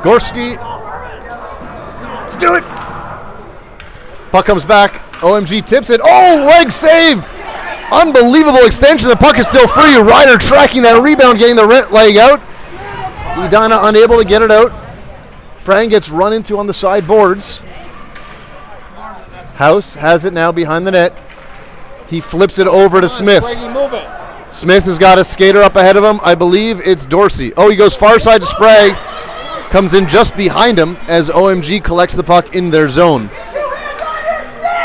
Speaker 4: Gorski. Let's do it. Puck comes back. OMG tips it. Oh, leg save. Unbelievable extension. The puck is still free. Ryder tracking that rebound, getting the leg out. Edina unable to get it out. Prang gets run into on the side boards. House has it now behind the net. He flips it over to Smith. Smith has got a skater up ahead of him. I believe it's Dorsey. Oh, he goes far side to Sprague. Comes in just behind him as OMG collects the puck in their zone.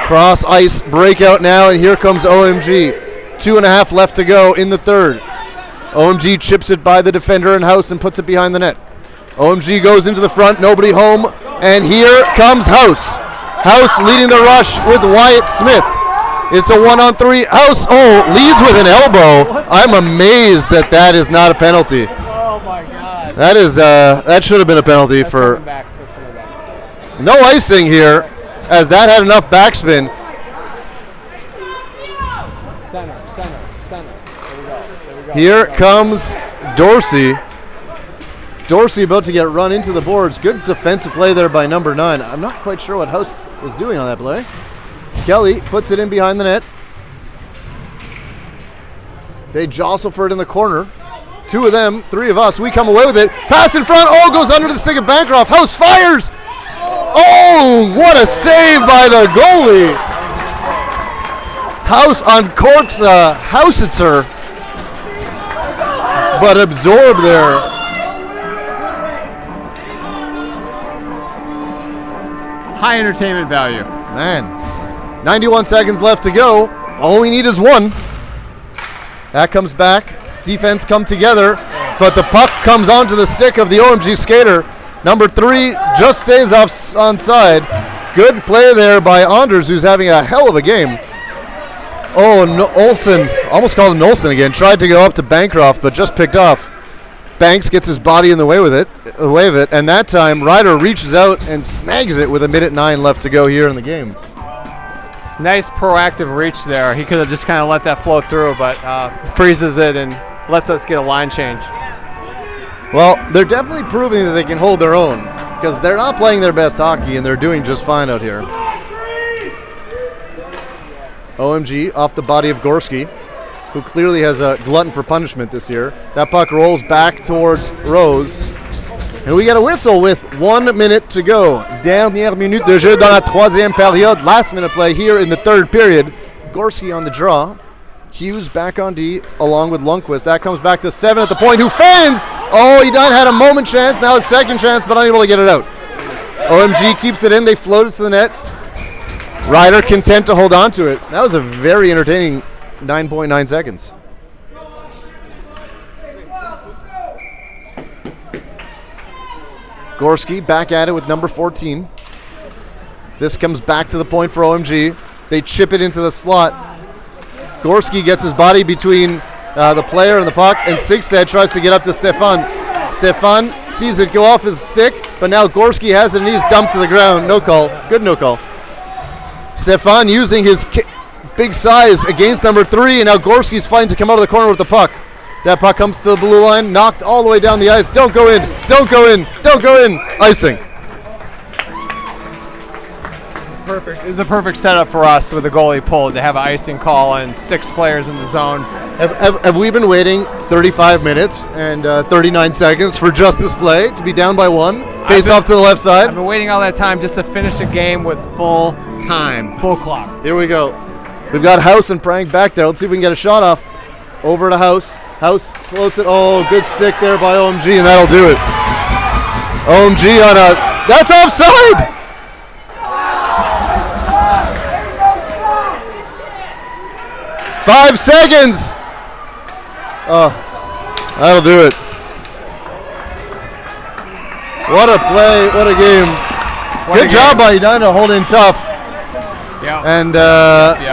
Speaker 4: Cross ice breakout now, and here comes OMG. 2.5 left to go in the third. OMG chips it by the defender in House and puts it behind the net. OMG goes into the front, nobody home, and here comes House. House leading the rush with Wyatt Smith. It's a 1-on-3. House, leads with an elbow. I'm amazed that is not a penalty.
Speaker 1: Oh my God.
Speaker 4: That should have been a penalty for no icing here, as that had enough backspin.
Speaker 1: Center. There we go.
Speaker 4: Here comes Dorsey. Dorsey about to get run into the boards. Good defensive play there by number 9. I'm not quite sure what House was doing on that play. Kelly puts it in behind the net. They jostle for it in the corner. 2 of them, 3 of us. We come away with it. Pass in front. Oh, goes under the stick of Bancroft. House fires. Oh, what a save by the goalie. House uncorks a Housitzer, but absorbed there.
Speaker 1: High entertainment value.
Speaker 4: Man, 91 seconds left to go. All we need is 1. That comes back. Defense come together, but the puck comes onto the stick of the OMG skater. Number 3 just stays onside. Good play there by Anders, who's having a hell of a game. Oh, no, Olsen, almost called him Olsen again. Tried to go up to Bancroft, but just picked off. Banks gets his body in the way of it, and that time Ryder reaches out and snags it with 1:09 left to go here in the game.
Speaker 1: Nice proactive reach there. He could have just kind of let that flow through, but freezes it and lets us get a line change.
Speaker 4: Well, they're definitely proving that they can hold their own, because they're not playing their best hockey and they're doing just fine out here. OMG off the body of Gorski, who clearly has a glutton for punishment this year. That puck rolls back towards Rose. And we get a whistle with 1 minute to go. Dernière minute de jeu dans la troisième période. Last minute play here in the third period. Gorski on the draw. Hughes back on D along with Lundqvist. That comes back to 7 at the point, who fans. Oh, he had a moment chance, now a second chance, but unable to get it out. OMG keeps it in, they float it to the net. Ryder content to hold on to it. That was a very entertaining 9.9 seconds. Gorski back at it with number 14. This comes back to the point for OMG. They chip it into the slot. Gorski gets his body between the player and the puck, and Sigstad tries to get up to Stefan. Stefan sees it go off his stick, but now Gorski has it and he's dumped to the ground. No call. Good no call. Stefan using his big size against number 3, and now Gorski's fighting to come out of the corner with the puck. That puck comes to the blue line, knocked all the way down the ice. Don't go in, don't go in, don't go in. Icing.
Speaker 1: perfect setup for us with the goalie pulled to have an icing call and 6 players in the zone.
Speaker 4: Have we been waiting 35 minutes and 39 seconds for just this play to be down by 1? Face off to the left side.
Speaker 1: I've been waiting all that time just to finish a game with full time, full clock.
Speaker 4: Here we go. We've got House and Prank back there. Let's see if we can get a shot off. Over to House. House floats it. Oh, good stick there by OMG, and that'll do it. OMG on a... That's offside! Five seconds! Oh, that'll do it. What a play, what a game. Good job by Edina holding tough.
Speaker 1: Yeah.
Speaker 4: And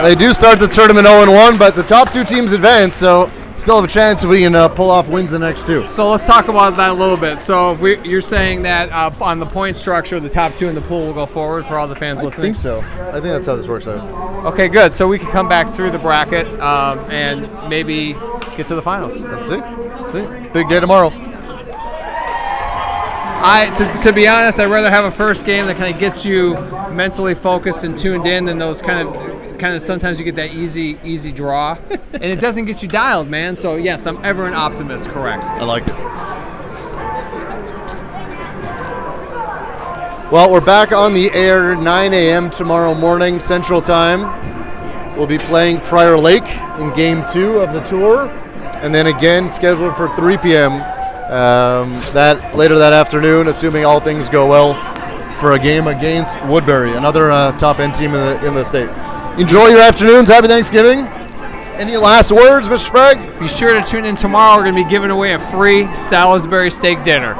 Speaker 4: they do start the tournament 0-1, but the top 2 teams advance, so still have a chance if we can pull off wins the next 2.
Speaker 1: So let's talk about that a little bit. So if you're saying that on the point structure, the top 2 in the pool will go forward for all the fans listening?
Speaker 4: I think so. I think that's how this works out.
Speaker 1: Okay, good. So we can come back through the bracket and maybe get to the finals.
Speaker 4: Let's see. Big day tomorrow.
Speaker 1: To be honest, I'd rather have a first game that kind of gets you mentally focused and tuned in than those kind of sometimes you get that easy draw, and it doesn't get you dialed, man. So yes, I'm ever an optimist. Correct.
Speaker 4: I like it. Well, we're back on the air 9 a.m. tomorrow morning Central Time. We'll be playing Prior Lake in Game 2 of the tour, and then again scheduled for 3 p.m. That later that afternoon, assuming all things go well, for a game against Woodbury, another top-end team in the state. Enjoy your afternoons. Happy Thanksgiving. Any last words, Mr. Sprague?
Speaker 1: Be sure to tune in tomorrow. We're going to be giving away a free Salisbury steak dinner.